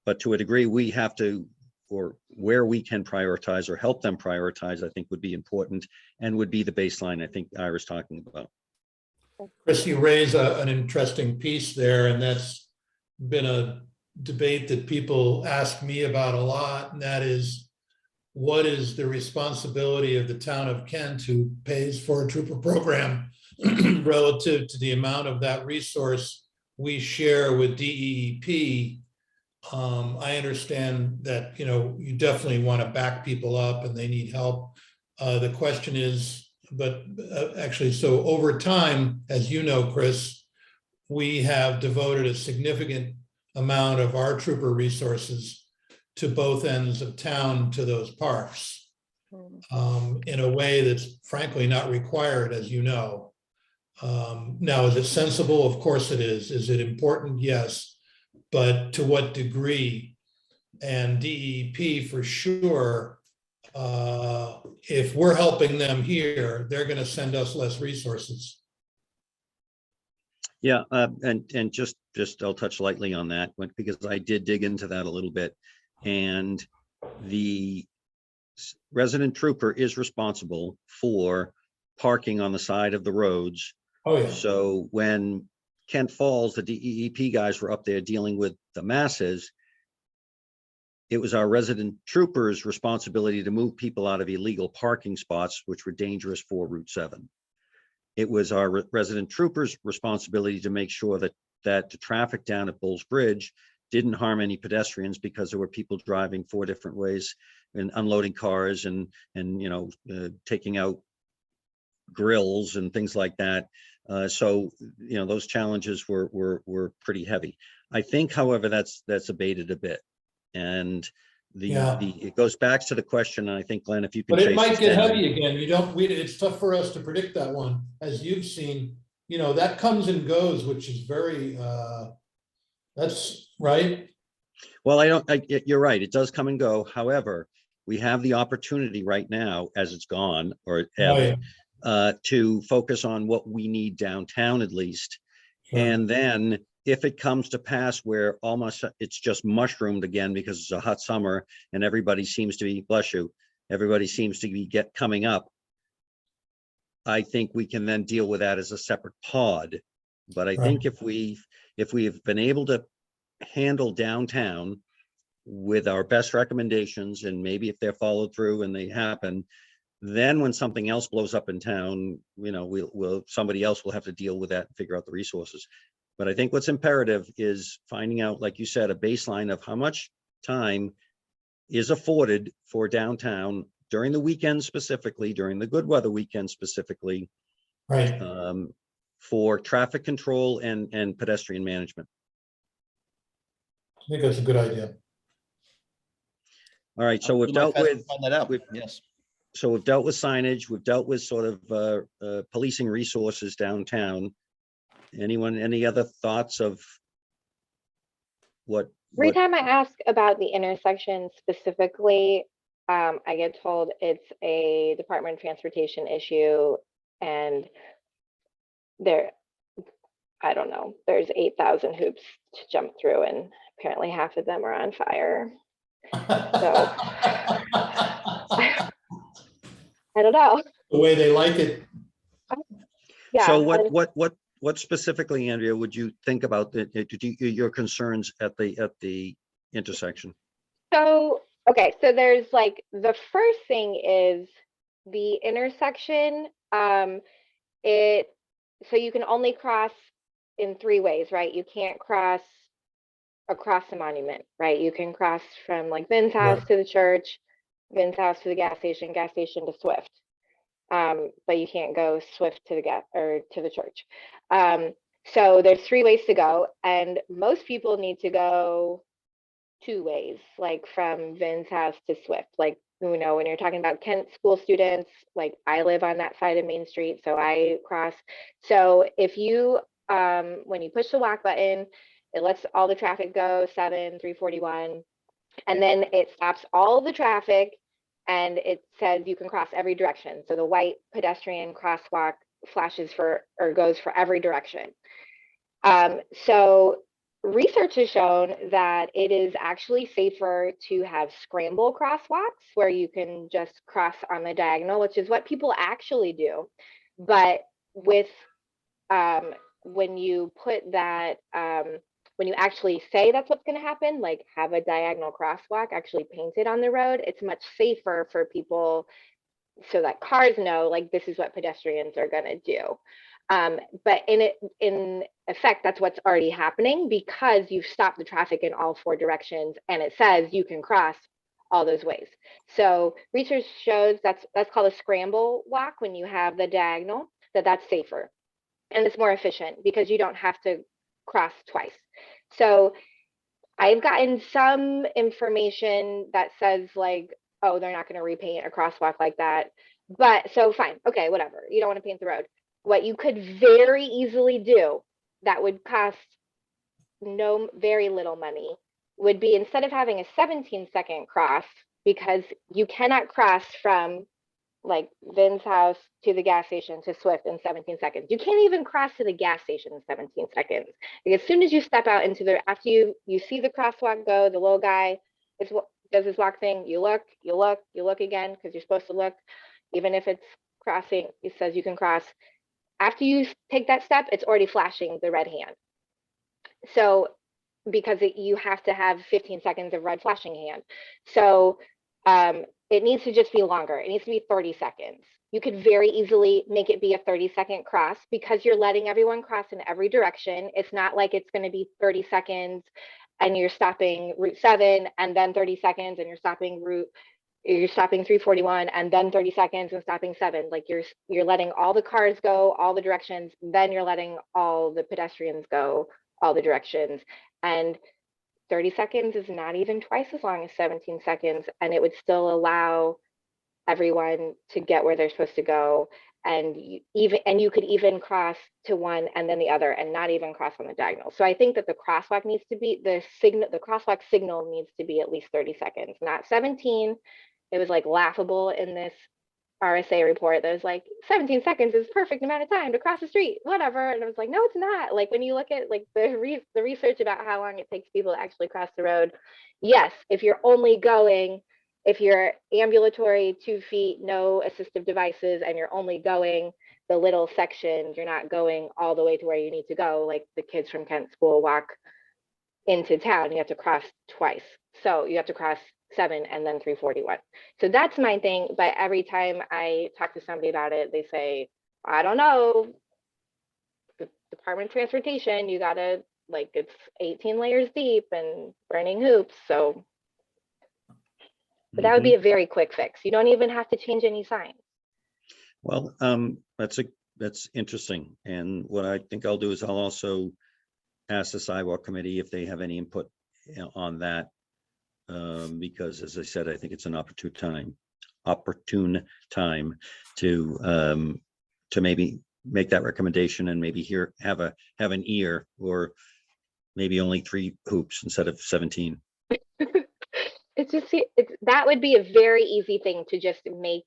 but to a degree, we have to, or where we can prioritize or help them prioritize, I think would be important and would be the baseline I think Ira's talking about. Chris, you raise an interesting piece there, and that's been a debate that people ask me about a lot, and that is, what is the responsibility of the town of Kent, who pays for a trooper program, relative to the amount of that resource we share with DEEP? I understand that, you definitely want to back people up and they need help. The question is, but actually, so over time, as you know, Chris, we have devoted a significant amount of our trooper resources to both ends of town to those parks, in a way that's frankly not required, as you know. Now, is it sensible? Of course it is. Is it important? Yes. But to what degree? And DEP for sure, if we're helping them here, they're going to send us less resources. Yeah, and just I'll touch lightly on that one, because I did dig into that a little bit. And the resident trooper is responsible for parking on the side of the roads. Oh, yeah. So when Kent Falls, the DEEP guys were up there dealing with the masses, it was our resident troopers' responsibility to move people out of illegal parking spots, which were dangerous for Route 7. It was our resident troopers' responsibility to make sure that the traffic down at Bulls Bridge didn't harm any pedestrians, because there were people driving 4 different ways and unloading cars and taking out grills and things like that. So those challenges were pretty heavy. I think, however, that's abated a bit, and it goes back to the question. And I think, Glenn, if you can, but it might get down. heavy again. It's tough for us to predict that one, as you've seen. That comes and goes, which is very. That's right. Well, you're right. It does come and go. However, we have the opportunity right now, as it's gone or ebbed, to focus on what we need downtown at least. Sure. And then if it comes to pass where almost it's just mushroomed again because it's a hot summer and everybody seems to be, bless you, everybody seems to be coming up, I think we can then deal with that as a separate pod. But I Right. think if we've been able to handle downtown with our best recommendations, and maybe if they're followed through and they happen, then when something else blows up in town, somebody else will have to deal with that and figure out the resources. But I think what's imperative is finding out, like you said, a baseline of how much time is afforded for downtown during the weekend, specifically during the good weather weekend specifically, Right. for traffic control and pedestrian management. I think that's a good idea. All right, so I'll we've do my dealt best to with, find that out. we've- Yes. so we've dealt with signage, we've dealt with sort of policing resources downtown. Any other thoughts of what? Every time I ask about the intersection specifically, I get told it's a Department of Transportation issue and I don't know, there's 8,000 hoops to jump through and apparently half of them are on fire. I don't know. The way they like it. Yeah. So but- what specifically, Andrea, would you think about your concerns at the intersection? So, okay, so there's like, the first thing is the intersection, so you can only cross in 3 ways, right? You can't cross across the monument, right? You can cross from like Vin's house Right. to the church, Vin's house to the gas station to Swift. But you can't go Swift to the church. So there's 3 ways to go, and most people need to go 2 ways, like from Vin's house to Swift. Like, when you're talking about Kent school students, like I live on that side of Main Street, so I cross. So if you, when you push the walk button, it lets all the traffic go, 341, and then it stops all the traffic and it says you can cross every direction. So the white pedestrian crosswalk flashes goes for every direction. So research has shown that it is actually safer to have scramble crosswalks where you can just cross on the diagonal, which is what people actually do. But with when you put that, when you actually say that's what's going to happen, like have a diagonal crosswalk actually painted on the road, it's much safer for people so that cars know like this is what pedestrians are going to do. But in effect, that's what's already happening because you've stopped the traffic in all 4 directions and it says you can cross all those ways. So research shows that's called a scramble walk when you have the diagonal, that's safer. And it's more efficient because you don't have to cross twice. So I've gotten some information that says like, oh, they're not going to repaint a crosswalk like that. But so fine, okay, whatever. You don't want to paint the road. What you could very easily do that would cost very little money would be, instead of having a 17-second cross, because you cannot cross from like Vin's house to the gas station to Swift in 17 seconds. You can't even cross to the gas station in 17 seconds. Like, as soon as you step out into after you see the crosswalk go, the little guy does his walk thing, you look again, because you're supposed to look, even if it's crossing, it says you can cross. After you take that step, it's already flashing the red hand. So, because you have to have 15 seconds of red flashing hand. So, it needs to just be longer. It needs to be 30 seconds. You could very easily make it be a 30-second cross because you're letting everyone cross in every direction. It's not like it's going to be 30 seconds and you're stopping Route 7 and then 30 seconds and you're stopping 341 and then 30 seconds and stopping 7. Like you're letting all the cars go all the directions, then you're letting all the pedestrians go all the directions. And 30 seconds is not even twice as long as 17 seconds, and it would still allow everyone to get where they're supposed to go. And you could even cross to one and then the other and not even cross on the diagonal. So I think that the crosswalk needs to be, the crosswalk signal needs to be at least 30 seconds, not 17. It was like laughable in this RSA report that was like 17 seconds is perfect amount of time to cross the street, whatever. And I was like, no, it's not. Like, when you look at like the research about how long it takes people to actually cross the road, yes, if you're ambulatory, 2 feet, no assistive devices, and you're only going the little section, you're not going all the way to where you need to go. Like the kids from Kent School walk into town, you have to cross twice. So you have to cross 7 and then 341. So that's my thing. But every time I talk to somebody about it, they say, I don't know, the Department of Transportation, you gotta, like, it's 18 layers deep and burning hoops. So, but that would be a very quick fix. You don't even have to change any signs. Well, that's interesting. And what I think I'll do is I'll also ask the sidewalk committee if they have any input on that. Because as I said, I think it's an opportune time to maybe make that recommendation and maybe have an ear, or maybe only 3 hoops instead of 17. It's just, that would be a very easy thing to just make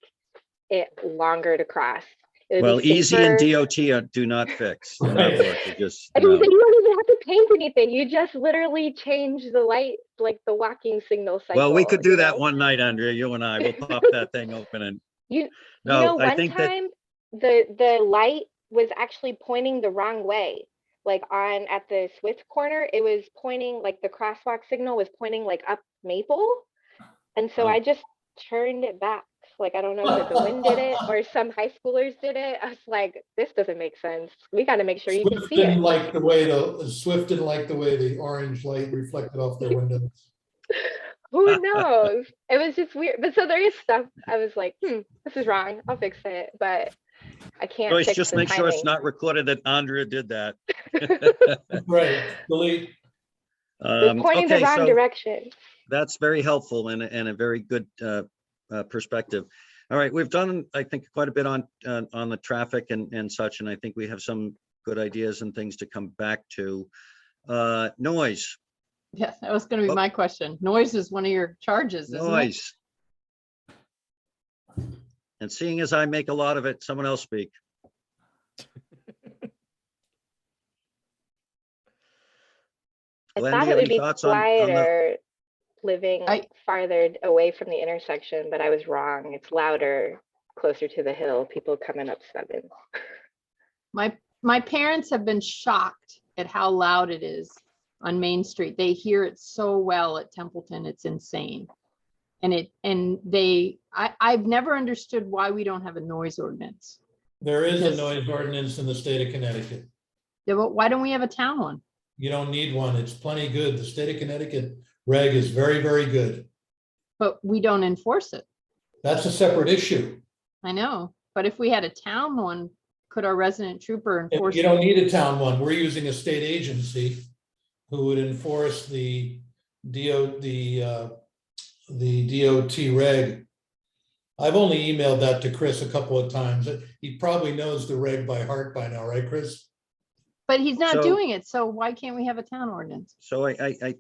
it longer to cross. It would be Well, easy and safer. DOT do not fix. Do not work. They just, I mean, no. you don't even have to paint anything. You just literally change the light, like the walking signal cycle. Well, we could do you that know? one night, Andrea, you and I. We'll pop that thing open and, You no, know, I one think that, time the light was actually pointing the wrong way. Like at the Swift corner, it was pointing, like the crosswalk signal was pointing like up Maple. And so Oh. I just turned it back. Like, I don't know if the wind did it or some high schoolers did it. I was like, this doesn't make sense. We got to make sure you can Swift see it. didn't like the way the orange light reflected off their windows. Who knows? It was just weird. But so there is stuff I was like, this is wrong. I'll fix it. But I can't Joyce, fix just the make sure it's timing. not recorded that Andrea did that. Right, delete. It was pointing the Okay, wrong so direction. that's very helpful and a very good perspective. All right, we've done, I think, quite a bit on the traffic and such, and I think we have some good ideas and things to come back to. Noise, Yeah, that was gonna be Oh. my question. Noise is one of your charges, isn't it? noise. And seeing as I make a lot of it, someone else speak. I Glenn, do thought you it have would any be thoughts on the? quieter living I- farther away from the intersection, but I was wrong. It's louder closer to the hill, people coming up 7. My parents have been shocked at how loud it is on Main Street. They hear it so well at Templeton, it's insane. I've never understood why we don't have a noise ordinance. There is a Because- noise ordinance in the state of Connecticut. Yeah, but why don't we have a town one? You don't need one. It's plenty good. The state of Connecticut reg is very, very good. But we don't enforce it. That's a separate issue. I know, but if we had a town one, could our resident trooper enforce? You don't need a town one. We're using a state agency who would enforce the DOT reg. I've only emailed that to Chris a couple of times. He probably knows the reg by heart by now, right, Chris? But he's not So- doing it, so why can't we have a town ordinance? So I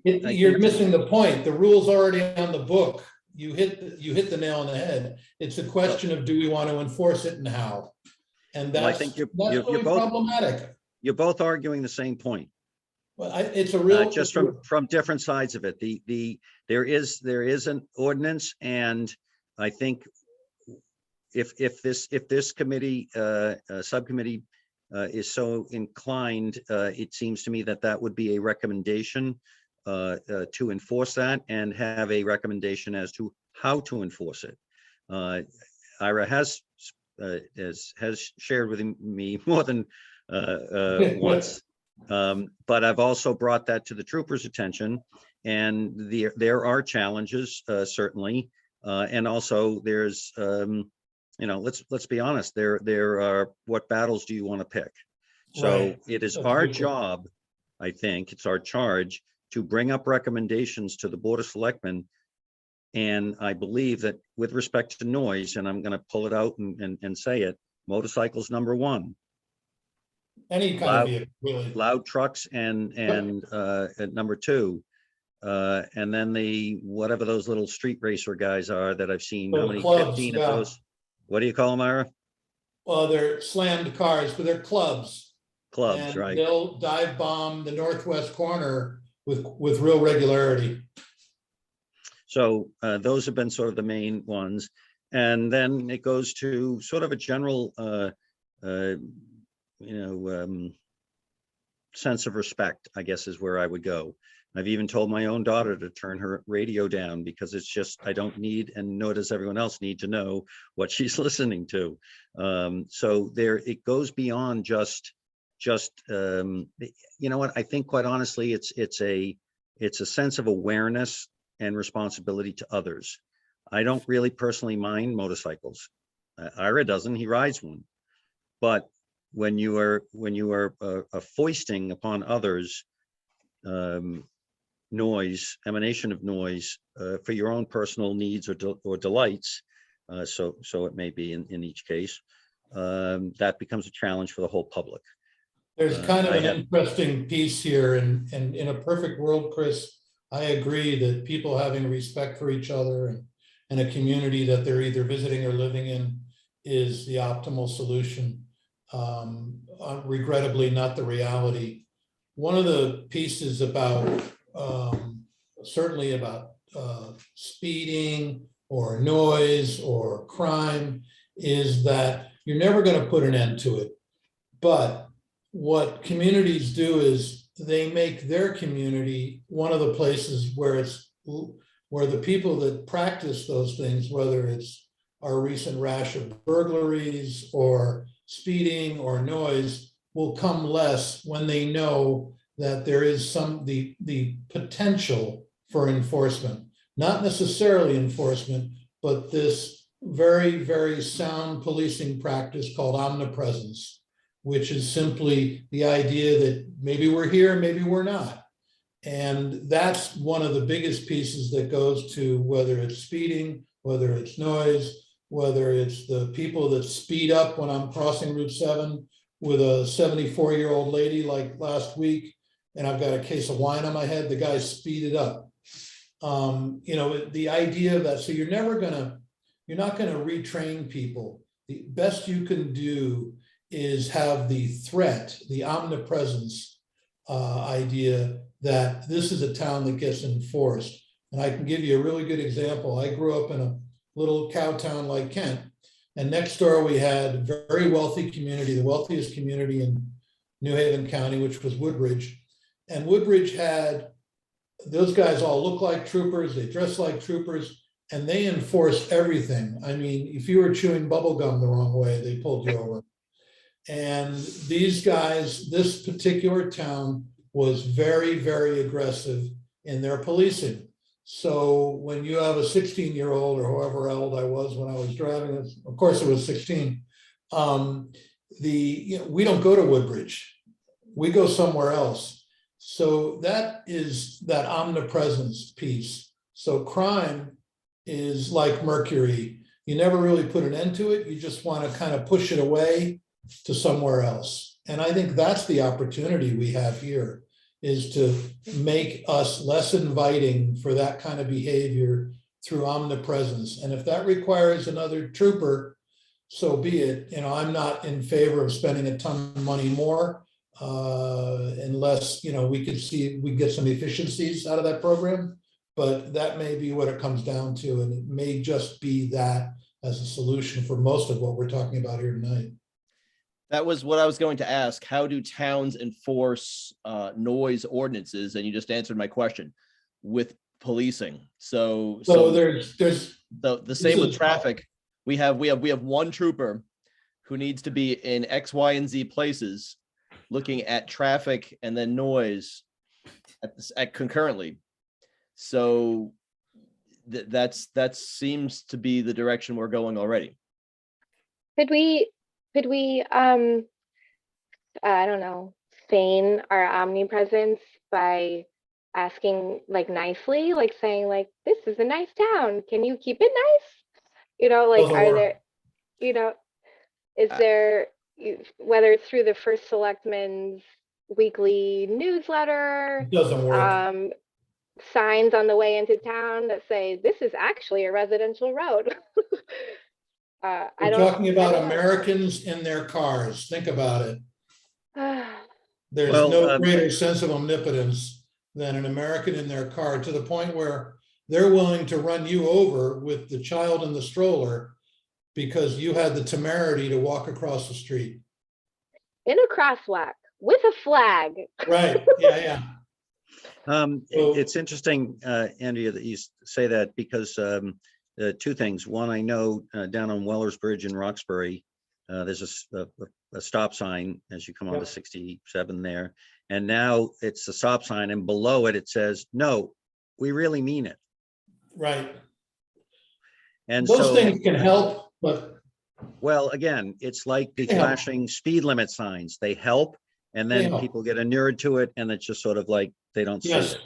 You're think- missing the point. The rule's already on the book. You hit the nail on the head. It's a question of, do we want to enforce it and how? And Well, I that's think you're really both- problematic. You're both arguing the same point. Well, it's a real. Just from different sides of it. There is an ordinance, and I think if this committee, subcommittee is so inclined, it seems to me that would be a recommendation to enforce that and have a recommendation as to how to enforce it. Ira has shared with me more than once. But I've also brought that to the troopers' attention, and there are challenges, certainly. And also there's, let's be honest, there are, what battles do you want to pick? So Right. it is That's a our good point. job, I think, it's our charge to bring up recommendations to the Board of Selectmen. And I believe that with respect to noise, and I'm going to pull it out and say it, motorcycles number 1. Any kind of vehicle, really. Loud trucks and at number 2, and then whatever those little street racer guys are that I've seen, how The many, clubs, 15 yeah. of those? What do you call them, Ira? Well, they're slammed cars, but they're clubs. Clubs, And right? they'll dive bomb the northwest corner with real regularity. So those have been sort of the main ones, and then it goes to sort of a general uh, sense of respect, I guess, is where I would go. I've even told my own daughter to turn her radio down because it's just, I don't need, and nor does everyone else need to know what she's listening to. So there, it goes beyond just, you know what, I think quite honestly, it's a sense of awareness and responsibility to others. I don't really personally mind motorcycles. Ira doesn't, he rides one. But when you are foisting upon others noise, emanation of noise for your own personal needs or delights, so it may be in each case, that becomes a challenge for the whole public. There's kind of I an have- interesting piece here, and in a perfect world, Chris, I agree that people having respect for each other and a community that they're either visiting or living in is the optimal solution. Regrettably, not the reality. One of the pieces about, certainly about speeding or noise or crime is that you're never going to put an end to it. But what communities do is they make their community one of the places where the people that practice those things, whether it's our recent rash of burglaries or speeding or noise, will come less when they know that there is the potential for enforcement, not necessarily enforcement, but this very, very sound policing practice called omnipresence, which is simply the idea that maybe we're here, maybe we're not. And that's one of the biggest pieces that goes to whether it's speeding, whether it's noise, whether it's the people that speed up when I'm crossing Route 7 with a 74-year-old lady like last week, and I've got a case of wine on my head, the guy speeded up. The idea of that, so you're not gonna retrain people. The best you can do is have the threat, the omnipresence idea that this is a town that gets enforced. And I can give you a really good example. I grew up in a little cow town like Kent, and next door we had a very wealthy community, the wealthiest community in New Haven County, which was Woodbridge. And Woodbridge had, those guys all look like troopers, they dress like troopers, and they enforce everything. I mean, if you were chewing bubble gum the wrong way, they pulled you over. And these guys, this particular town was very, very aggressive in their policing. So when you have a 16-year-old or however old I was when I was driving, of course it was 16, we don't go to Woodbridge, we go somewhere else. So that is that omnipresence piece. So crime is like mercury. You never really put an end to it. You just want to kind of push it away to somewhere else. And I think that's the opportunity we have here, is to make us less inviting for that kind of behavior through omnipresence. And if that requires another trooper, so be it. I'm not in favor of spending a ton of money more unless, we could get some efficiencies out of that program. But that may be what it comes down to. And it may just be that as a solution for most of what we're talking about here tonight. That was what I was going to ask. How do towns enforce noise ordinances? And you just answered my question with policing. So there's the same with traffic. We have one trooper who needs to be in X, Y, and Z places, looking at traffic and then noise at concurrently. So that seems to be the direction we're going already. Could we I don't know, feign our omnipresence by asking like nicely, like saying like, this is a nice town, can you keep it nice? Doesn't Are work. there, is there, whether it's through the First Selectman's weekly newsletter, It doesn't work. signs on the way into town that say, this is actually a residential road. We're talking about Americans in their cars. Think about it. There's Well, no greater sense of omnipotence than an American in their car, to the point where they're willing to run you over with the child in the stroller because you had the temerity to walk across the street. in a crosswalk with a flag. Right, yeah. So- It's interesting, Andrea, that you say that because two things. One, I know down on Weller's Bridge in Roxbury, there's a stop sign as you come onto Yep. 67 there. And now it's a stop sign and below it, it says, no, we really mean it. Right. And Those so, things can help, but well, again, it's like the They help. flashing speed limit signs. They help. And They then help. people get inured to it and it's just sort of like, they don't see yes, it.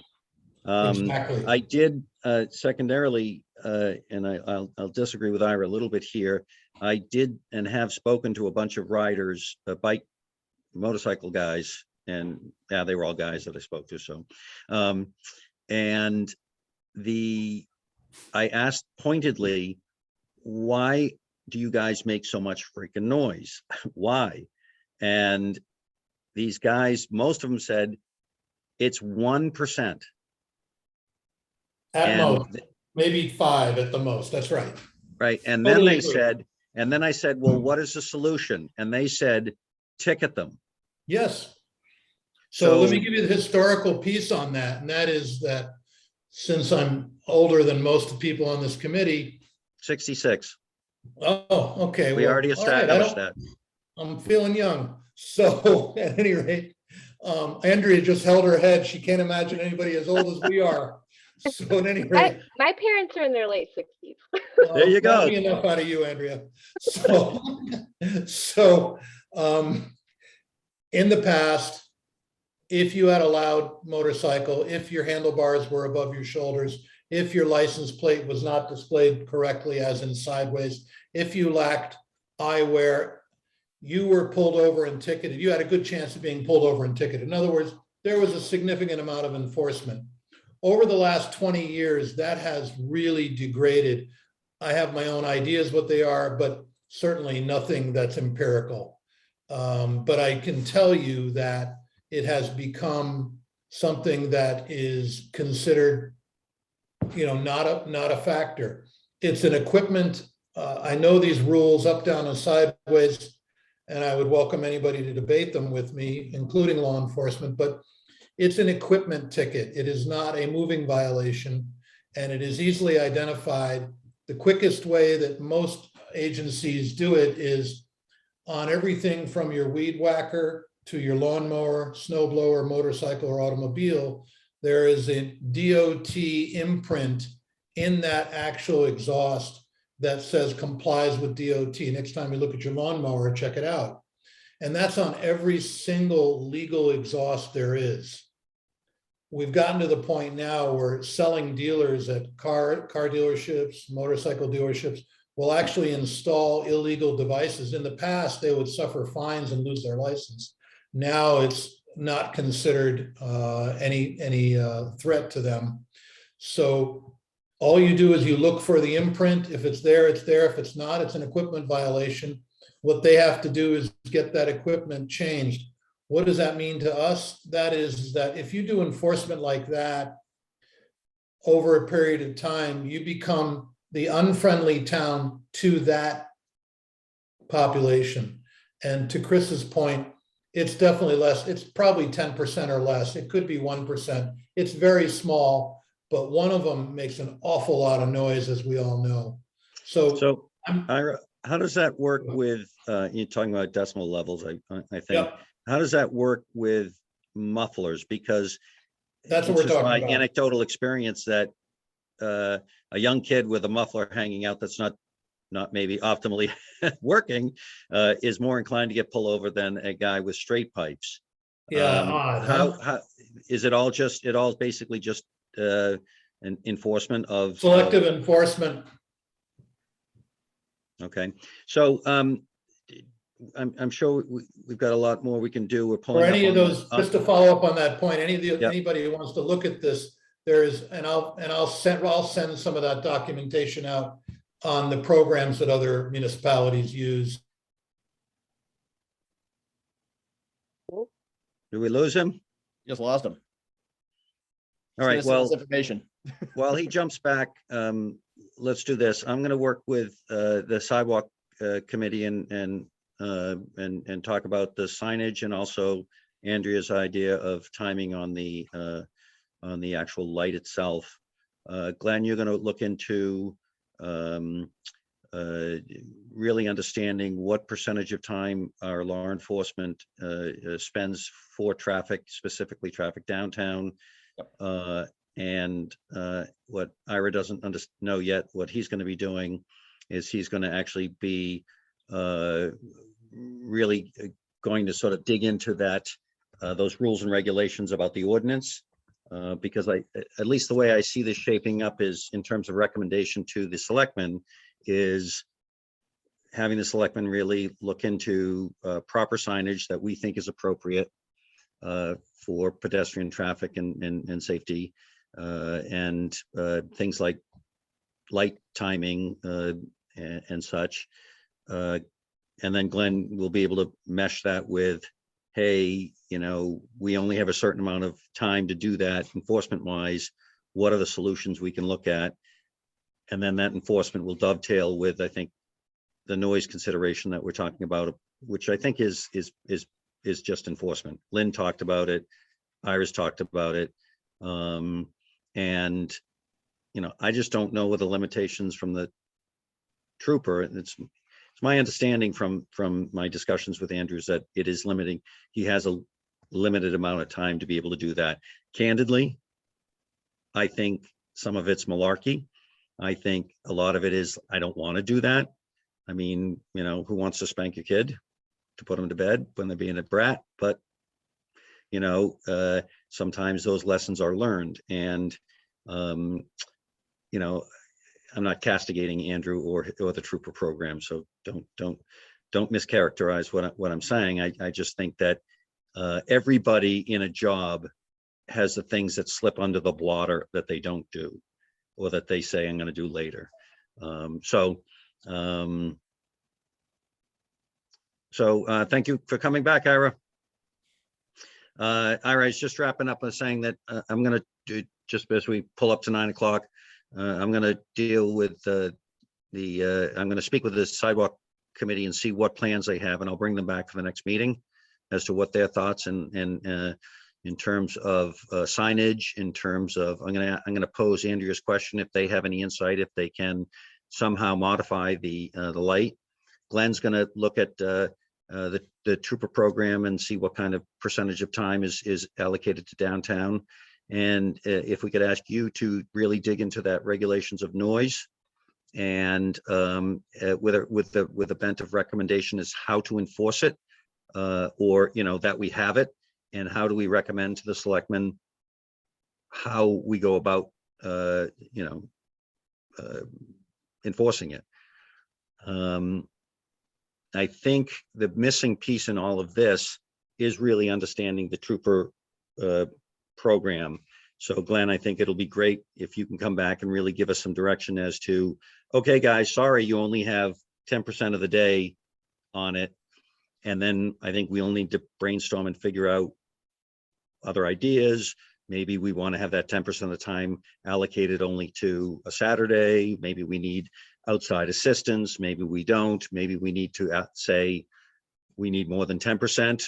exactly. I did secondarily, and I'll disagree with Ira a little bit here. I did and have spoken to a bunch of riders, motorcycle guys, and yeah, they were all guys that I spoke to. So, and I asked pointedly, why do you guys make so much freaking noise? Why? And these guys, most of them said, it's 1%. At And most, maybe 5 at the most. That's right. right. And then Totally they agree. said, and then I said, well, what is the solution? And they said, ticket them. Yes. So let me So- give you the historical piece on that. And that is that since I'm older than most of the people on this committee. 66. Oh, okay. We well, already all right, I established don't- that. I'm feeling young. So at any rate, Andrea just held her head. She can't imagine anybody as old as we are. So at any rate. My parents are in their late 60s. There you That'll go. be enough out of you, Andrea. So, in the past, if you had a loud motorcycle, if your handlebars were above your shoulders, if your license plate was not displayed correctly, as in sideways, if you lacked eyewear, you were pulled over and ticketed. You had a good chance of being pulled over and ticketed. In other words, there was a significant amount of enforcement. Over the last 20 years, that has really degraded. I have my own ideas what they are, but certainly nothing that's empirical. But I can tell you that it has become something that is considered, not a factor. It's an equipment. I know these rules up, down, and sideways, and I would welcome anybody to debate them with me, including law enforcement, but it's an equipment ticket. It is not a moving violation, and it is easily identified. The quickest way that most agencies do it is on everything from your weed whacker to your lawnmower, snow blower, motorcycle, or automobile. There is a DOT imprint in that actual exhaust that says complies with DOT. Next time you look at your lawnmower, check it out. And that's on every single legal exhaust there is. We've gotten to the point now where selling dealers at car dealerships, motorcycle dealerships will actually install illegal devices. In the past, they would suffer fines and lose their license. Now it's not considered any threat to them. So all you do is you look for the imprint. If it's there, it's there. If it's not, it's an equipment violation. What they have to do is get that equipment changed. What does that mean to us? That is that if you do enforcement like that over a period of time, you become the unfriendly town to that population. And to Chris's point, it's definitely less. It's probably 10% or less. It could be 1%. It's very small, but one of them makes an awful lot of noise, as we all know. So I'm- Ira, how does that work with, you're talking about decimal levels, I think. Yep. How does that work with mufflers? Because That's what it's we're just my talking about. anecdotal experience that a young kid with a muffler hanging out that's not maybe optimally working is more inclined to get pulled over than a guy with straight pipes. Yeah, odd, huh? How is it all basically just an enforcement of Selective enforcement. Okay, so I'm sure we've got a lot more we can do. We're For pulling up any of on those, just to follow up on that point, Yep. anybody who wants to look at this, there is, and I'll send some of that documentation out on the programs that other municipalities use. Do we lose him? Just lost him. All right, well, Information. while he jumps back, let's do this. I'm going to work with the sidewalk committee and and talk about the signage and also Andrea's idea of timing on the actual light itself. Glenn, you're going to look into really understanding what percentage of time our law enforcement spends for traffic, specifically traffic downtown. And what Ira doesn't know yet, what he's going to be doing is he's going to actually be really going to sort of dig into that, those rules and regulations about the ordinance. Because at least the way I see this shaping up is in terms of recommendation to the selectmen is having the selectmen really look into proper signage that we think is appropriate for pedestrian traffic and safety, and things like light timing and such. And then Glenn will be able to mesh that with, hey, you know, we only have a certain amount of time to do that enforcement wise. What are the solutions we can look at? And then that enforcement will dovetail with, I think, the noise consideration that we're talking about, which I think is just enforcement. Lynn talked about it. Iris talked about it. And, you know, I just don't know what the limitations from the trooper. It's my understanding from my discussions with Andrews that it is limiting. He has a limited amount of time to be able to do that. Candidly, I think some of it's malarkey. I think a lot of it is, I don't want to do that. I mean, you know, who wants to spank a kid to put them to bed when they're being a brat? But, you know, sometimes those lessons are learned. And, you know, I'm not castigating Andrew or the trooper program. So don't mischaracterize what I'm saying. I just think that everybody in a job has the things that slip under the blotter that they don't do, or that they say I'm going to do later. Thank you for coming back, Ira. Ira is just wrapping up and saying that I'm going to do, just as we pull up to 9 o'clock, I'm going to deal with I'm going to speak with the sidewalk committee and see what plans they have, and I'll bring them back for the next meeting as to what their thoughts and in terms of signage, in terms of, I'm going to pose Andrea's question if they have any insight, if they can somehow modify the light. Glenn's going to look at the trooper program and see what kind of percentage of time is allocated to downtown. And if we could ask you to really dig into that regulations of noise, and with a bent of recommendation is how to enforce it, or, you know, that we have it, and how do we recommend to the selectmen how we go about, you know, enforcing it. I think the missing piece in all of this is really understanding the trooper program. So Glenn, I think it'll be great if you can come back and really give us some direction as to, okay, guys, sorry, you only have 10% of the day on it. And then I think we'll need to brainstorm and figure out other ideas. Maybe we want to have that 10% of the time allocated only to a Saturday. Maybe we need outside assistance. Maybe we don't. Maybe we need to say we need more than 10%.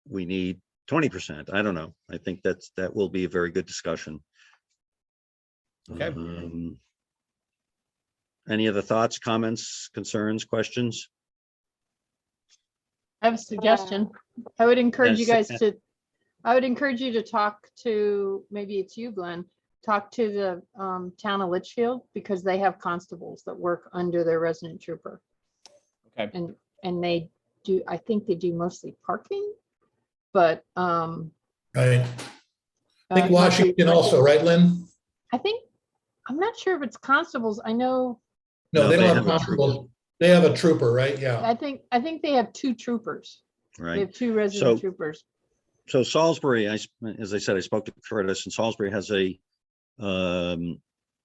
We need 20%. I don't know. I think that will be a very good discussion. Okay. Any other thoughts, comments, concerns, questions? I have a suggestion. I would encourage you Yes. guys to, I would encourage you to talk to, maybe it's you, Glenn, talk to the town of Litchfield, because they have constables that work under their resident trooper. Okay. And they do, I think they do mostly parking, but Right. I think must be- Washington also, right, Lynn? I think, I'm not sure if it's constables. I know, No, No, they they don't have have a trooper. constables. They have a trooper, right? Yeah. I think they have 2 troopers. They Right. have 2 resident So- troopers. So Salisbury, as I said, I spoke to Curtis, and Salisbury has a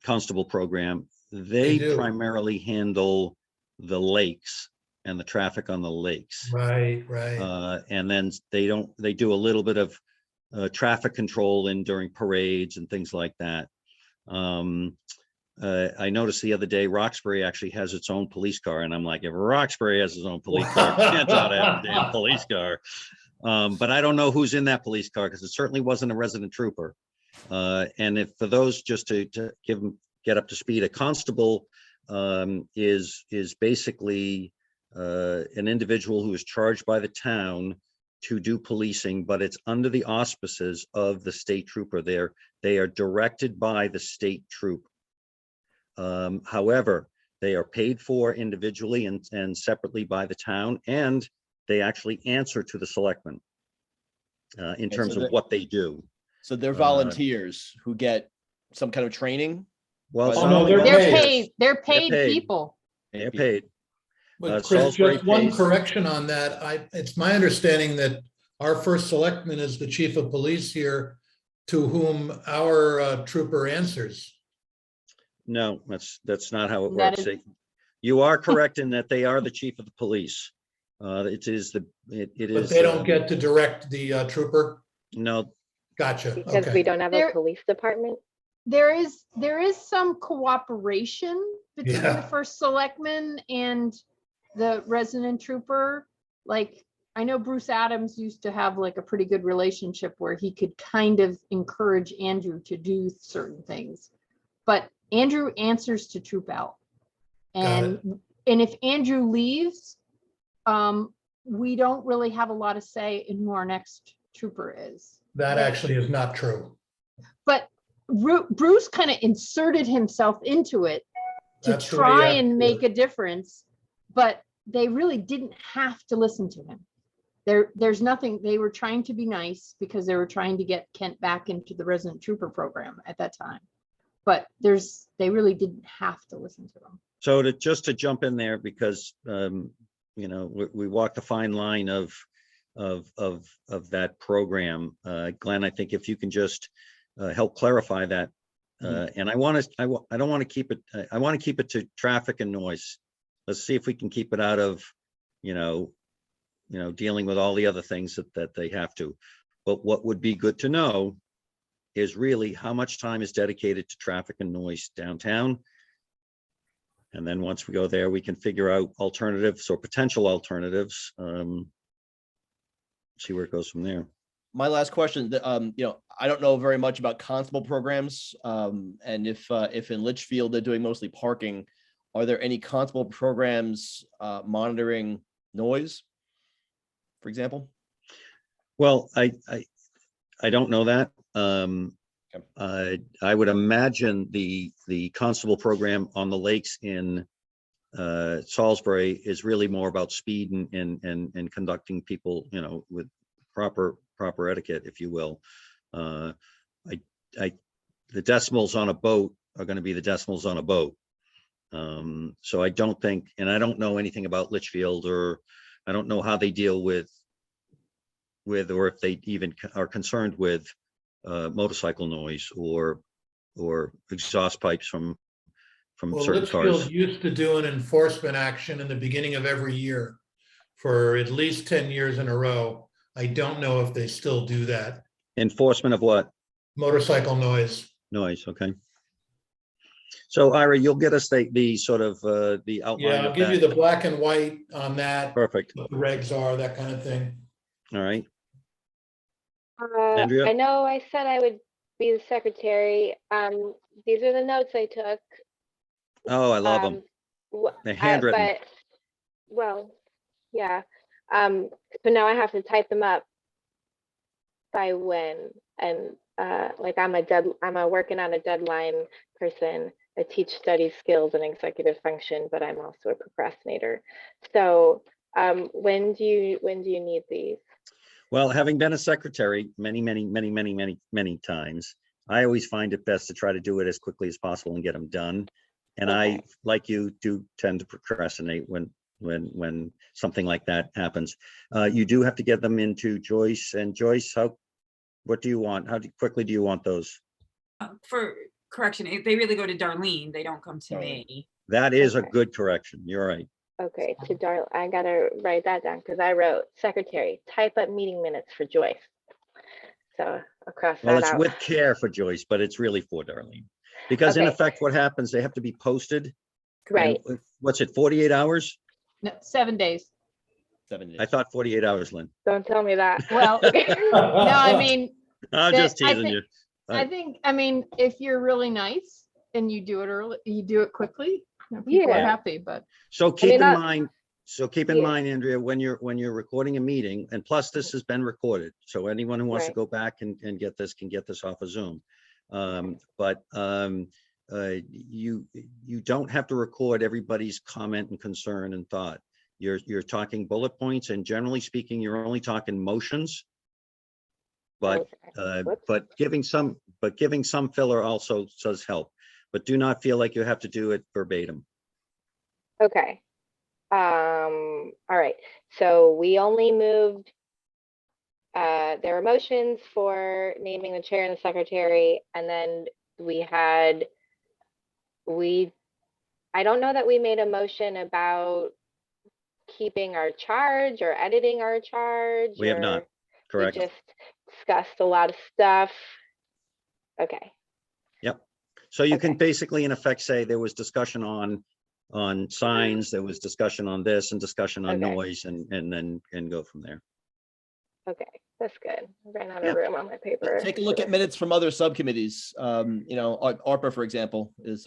constable program. They do. primarily handle the lakes and the traffic on the lakes. Right, right. And then they do a little bit of traffic control during parades and things like that. I noticed the other day, Roxbury actually has its own police car, and I'm like, if Roxbury has its own police car, Kent ought to have a damn police car. But I don't know who's in that police car, because it certainly wasn't a resident trooper. And if, for those, just to give them, get up to speed, a constable is basically an individual who is charged by the town to do policing, but it's under the auspices of the state trooper. They are directed by the state troop. However, they are paid for individually and separately by the town, and they actually answer to the selectmen in Okay, terms so of what they do. So they're volunteers who get some kind of training. Well, Oh, some no, of they're them They're paid. paid, they're paid paid. people. They're paid. But Chris, Salisbury just one pays. correction on that. It's my understanding that our first selectman is the chief of police here, to whom our trooper answers. No, that's not how it That works. is- You are correct in that they are the chief of the police. It is. But is. they don't get to direct the trooper? No, Gotcha, Because we okay. don't have a There- police department. There is some cooperation between the Yeah. first selectman and the resident trooper. Like, I know Bruce Adams used to have like a pretty good relationship where he could kind of encourage Andrew to do certain things. But Andrew answers to Troop Out. Got it. And if Andrew leaves, we don't really have a lot of say in who our next trooper is. That actually is not true. But Bruce kind of inserted himself into it to That's the way you try have to and do make it. a difference, but they really didn't have to listen to him. There's nothing, they were trying to be nice because they were trying to get Kent back into the resident trooper program at that time. But they really didn't have to listen to them. so just to jump in there, because we walk the fine line of that program. Glenn, I think if you can just help clarify that. And I don't want to keep it, I want to keep it to traffic and noise. Let's see if we can keep it out of, dealing with all the other things that they have to. But what would be good to know is really how much time is dedicated to traffic and noise downtown. And then once we go there, we can figure out alternatives or potential alternatives. See where it goes from there. My last question, I don't know very much about constable programs. And if in Litchfield, they're doing mostly parking, are there any constable programs monitoring noise, for example? Well, I don't know that. Okay. I would imagine the constable program on the lakes in Salisbury is really more about speed and conducting people, with proper etiquette, if you will. The decimals on a boat are going to be the decimals on a boat. So I don't think, and I don't know anything about Litchfield, or I don't know how they deal with, or if they even are concerned with motorcycle noise or exhaust pipes from Well, certain Litchfield cars. used to do an enforcement action in the beginning of every year for at least 10 years in a row. I don't know if they still do that. Enforcement of what? Motorcycle noise. Noise, okay. So Ira, you'll get us the sort of the outline Yeah, I'll of give you that. the black and white on that, Perfect. what the regs are, that kind of thing. All right. Andrea? I know I said I would be the secretary. These are the notes I took. Oh, I love them. They're handwritten. But, well, yeah. So now I have to type them up by when, and like I'm a working on a deadline person. I teach study skills and executive function, but I'm also a procrastinator. So when do you need these? Well, having been a secretary many times, I always find it best to try to do it as quickly as possible and get them done. And I, Okay. like you, do tend to procrastinate when something like that happens. You do have to get them into Joyce, and Joyce, what do you want? Quickly do you want those? For correction, if they really go to Darlene, they don't come to Darlene. me. That is a Okay. good correction. You're right. Okay, to Darla, I gotta write that down because I wrote secretary, type up meeting minutes for Joyce. So I'll cross Well, that it's out. with care for Joyce, but it's really for Darlene. Because in Okay. effect, what happens, they have to be posted. and Right. What's it, 48 hours? No, 7 days. 7 days. I thought 48 hours, Lynn. Don't tell me that. Well, no, I mean, I'm That- just I teasing think- you. I think, I mean, if you're really nice and you do it early, you do it quickly, you know, people are Yeah. happy, but So keep mean, in that- mind, keep in Yeah. mind, Andrea, when you're recording a meeting, and plus this has been recorded, so anyone who wants to Right. go back and get this can get this off of Zoom. You don't have to record everybody's comment and concern and thought. You're talking bullet points, and generally speaking, you're only talking motions. But Whoops. but giving some filler also does help. But do not feel like you have to do it verbatim. Okay. All right. So we only moved, there were motions for naming the chair and the secretary, and then I don't know that we made a motion about keeping our charge or editing our charge. We have not, or correct? We just discussed a lot of stuff. Okay. So you can Okay. basically in effect say there was discussion on signs, there was discussion on this and discussion on Okay. noise and then go from there. Okay, that's good. I ran out Yeah. of room on my paper. Take a look at minutes from other subcommittees. ARPA, for example, is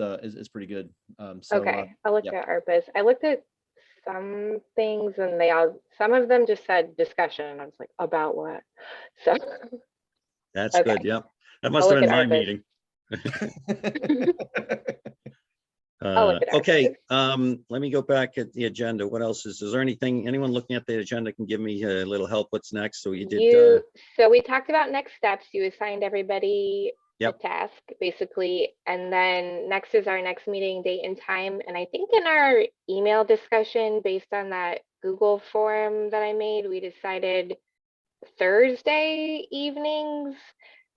pretty good. Okay, I looked yeah. at ARPA's. I looked at some things and some of them just said discussion and I was like, about what? So, That's Okay. good, yep. That must have look been at my ARPA's. meeting. I'll look at Okay, ARPA's. let me go back at the agenda. What else is there anyone looking at the agenda can give me a little help? What's next? So you did, So we talked about next steps. You assigned everybody a Yep. task, basically. And then next is our next meeting date and time. And I think in our email discussion, based on that Google form that I made, we decided Thursday evenings,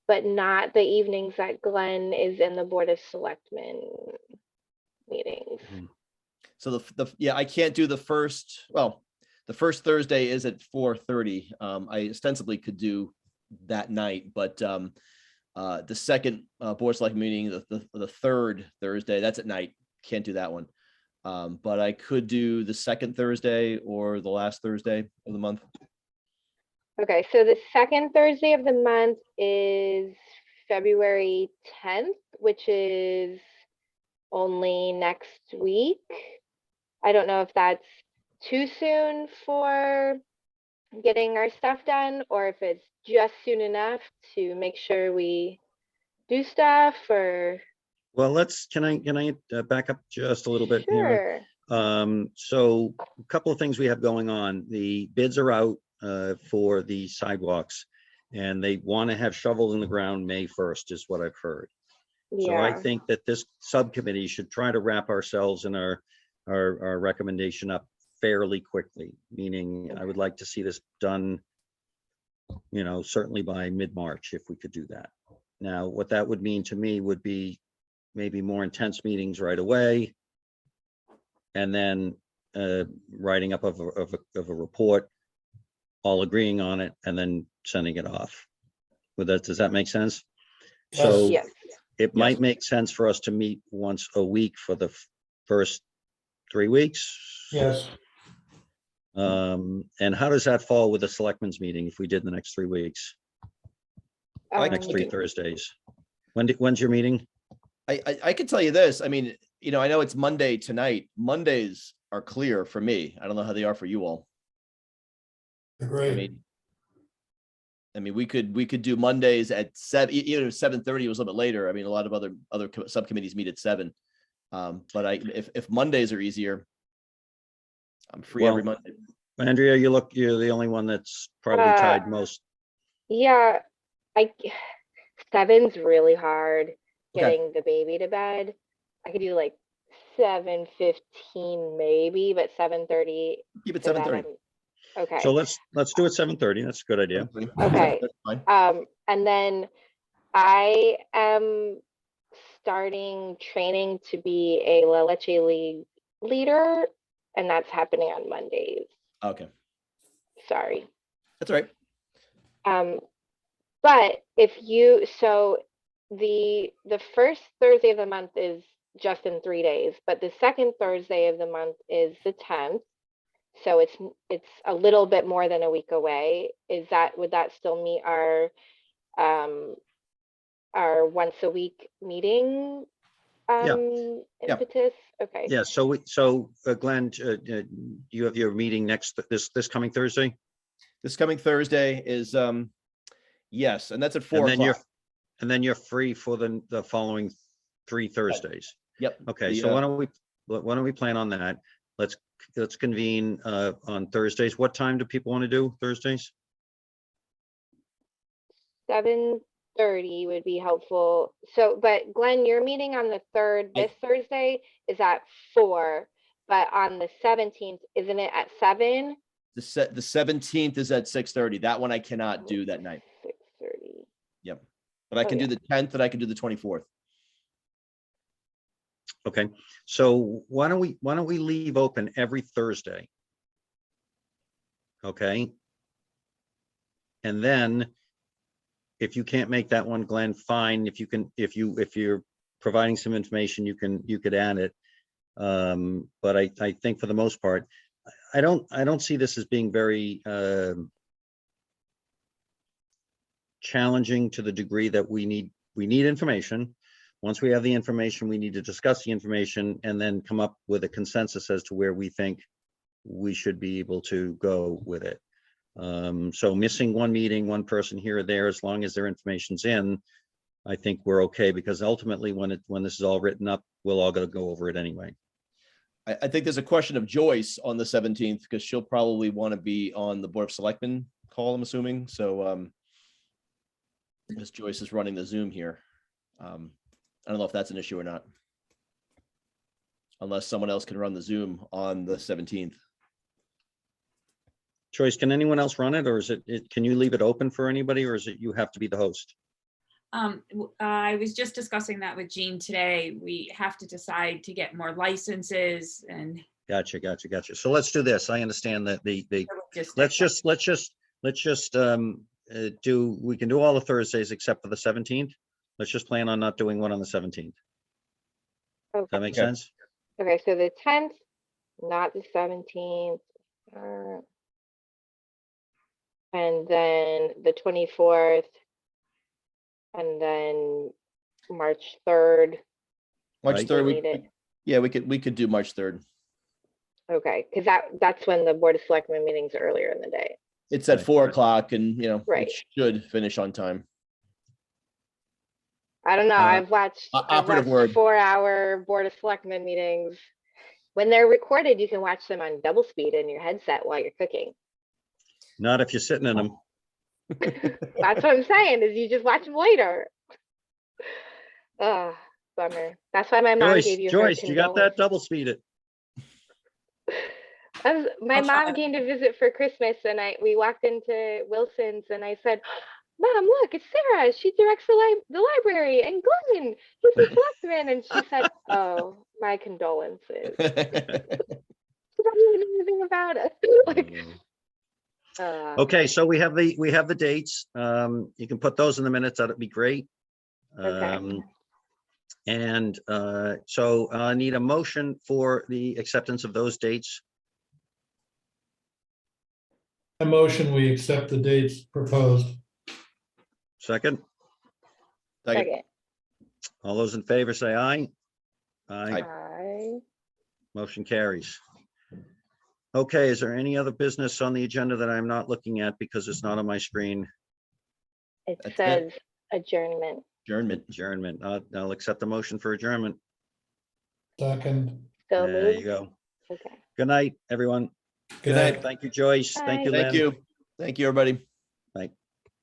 but not the evenings that Glenn is in the Board of Selectmen meetings. So I can't do the first Thursday is at 4:30. I ostensibly could do that night, but the second board select meeting, the third Thursday, that's at night. Can't do that one. But I could do the second Thursday or the last Thursday of the month. Okay, so the second Thursday of the month is February 10th, which is only next week. I don't know if that's too soon for getting our stuff done or if it's just soon enough to make sure we do stuff or. well, can I back up just a little bit here? Sure. So a couple of things we have going on. The bids are out for the sidewalks and they want to have shovels in the ground May 1st is what I've heard. So I Yeah, think that this subcommittee should try to wrap ourselves in our recommendation up fairly quickly, meaning I would like to see this done, certainly by mid-March, if we could do that. Now, what that would mean to me would be maybe more intense meetings right away. And then writing up of a report, all agreeing on it, and then sending it off. Does that make sense? So yes. it might make sense for us to meet once a week for the first 3 weeks. Yes, And how does that fall with the selectmen's meeting if we did the next 3 weeks, next 3 Um, Thursdays? When's your meeting? I can tell you this. I mean, I know it's Monday tonight. Mondays are clear for me. I don't know how they are for you all. great. I mean, we could do Mondays at 7, even if 7:30 was a little bit later. I mean, a lot of other subcommittees meet at 7. But if Mondays are easier, I'm free every Well, Monday. Andrea, you're the only one that's probably tied most. Yeah, 7's really hard Okay. getting the baby to bed. I could do like 7:15 maybe, but 7:30. Keep it so that 7:30. I'm- Okay. So let's do it 7:30. That's a good idea. Okay. That's fine. And then I am starting training to be a La Leche League leader, and that's happening on Mondays. Okay, Sorry. that's all right. But if you, so the first Thursday of the month is just in 3 days, but the second Thursday of the month is the 10th. So it's a little bit more than a week away. Would that still meet our once a week meeting Yeah. impetus? Okay. Yeah, Glenn, you have your meeting this coming Thursday? This coming Thursday is, yes, and that's at 4 And then you're, o'clock. and then you're free for the following 3 Thursdays. Yep. Okay, The, so why don't we plan on that? Let's convene on Thursdays. What time do people want to do Thursdays? 7:30 would be helpful. So, but Glenn, your meeting on the 3rd, I- this Thursday is at 4, but on the 17th, isn't it at 7? The 17th is at 6:30. That one I cannot do that night, 6:30. but I Oh, can do yeah. the 10th and I can do the 24th. Okay, so why don't we leave open every Thursday? Okay. And then if you can't make that one, Glenn, fine. If you're providing some information, you could add it. But I think for the most part, I don't see this as being very challenging to the degree that we need information. Once we have the information, we need to discuss the information and then come up with a consensus as to where we think we should be able to go with it. So missing one meeting, one person here or there, as long as their information's in, I think we're okay, because ultimately when this is all written up, we'll all go over it anyway. I think there's a question of Joyce on the 17th because she'll probably want to be on the Board of Selectmen call, I'm assuming. So Ms. Joyce is running the Zoom here. I don't know if that's an issue or not. Unless someone else can run the Zoom on the 17th. Joyce, can anyone else run it, or is can you leave it open for anybody, or is it you have to be the host? I was just discussing that with Jean today. We have to decide to get more licenses and Gotcha. So let's do this. I understand that just. let's just we can do all the Thursdays except for the 17th. Let's just plan on not doing one on the 17th. Does that make Okay. sense? Okay, so the 10th, not the 17th. And then the 24th. And then March 3rd. March Right. 3rd, We need it. yeah, we could do March 3rd. Okay, because that's when the Board of Selectmen meetings are earlier in the day. It's at Right. 4 o'clock and, Right. it should finish on time. I don't know, I've watched operative word. 4-hour Board of Selectmen meetings. When they're recorded, you can watch them on double speed in your headset while you're cooking. Not if you're sitting in them. That's what I'm saying, is you just watch them later. Bummer. That's why my mom Joyce, gave you her Joyce, you got that? condolences. Double speed it. My I'll try. mom came to visit for Christmas and we walked into Wilson's and I said, Mom, look, it's Sarah. She directs the library, and Glenn, he's the selectman. And she said, oh, my condolences. She doesn't even know anything about it. Okay, so we have the dates. You can put those in the minutes. That'd be great. Okay. And so I need a motion for the acceptance of those dates. I motion we accept the dates proposed. Second, Second. Second. all those in favor say aye. Aye. Aye. Motion carries. Okay, is there any other business on the agenda that I'm not looking at because it's not on my screen? It That's it. says adjournment. Adjournment. Adjournment. I'll accept the motion for adjournment. Second. So There you moved. go. Okay. Good night, everyone. Good night. Thank you, Joyce. Thank you, Bye. Lynn. Thank you. Thank you, everybody. Bye.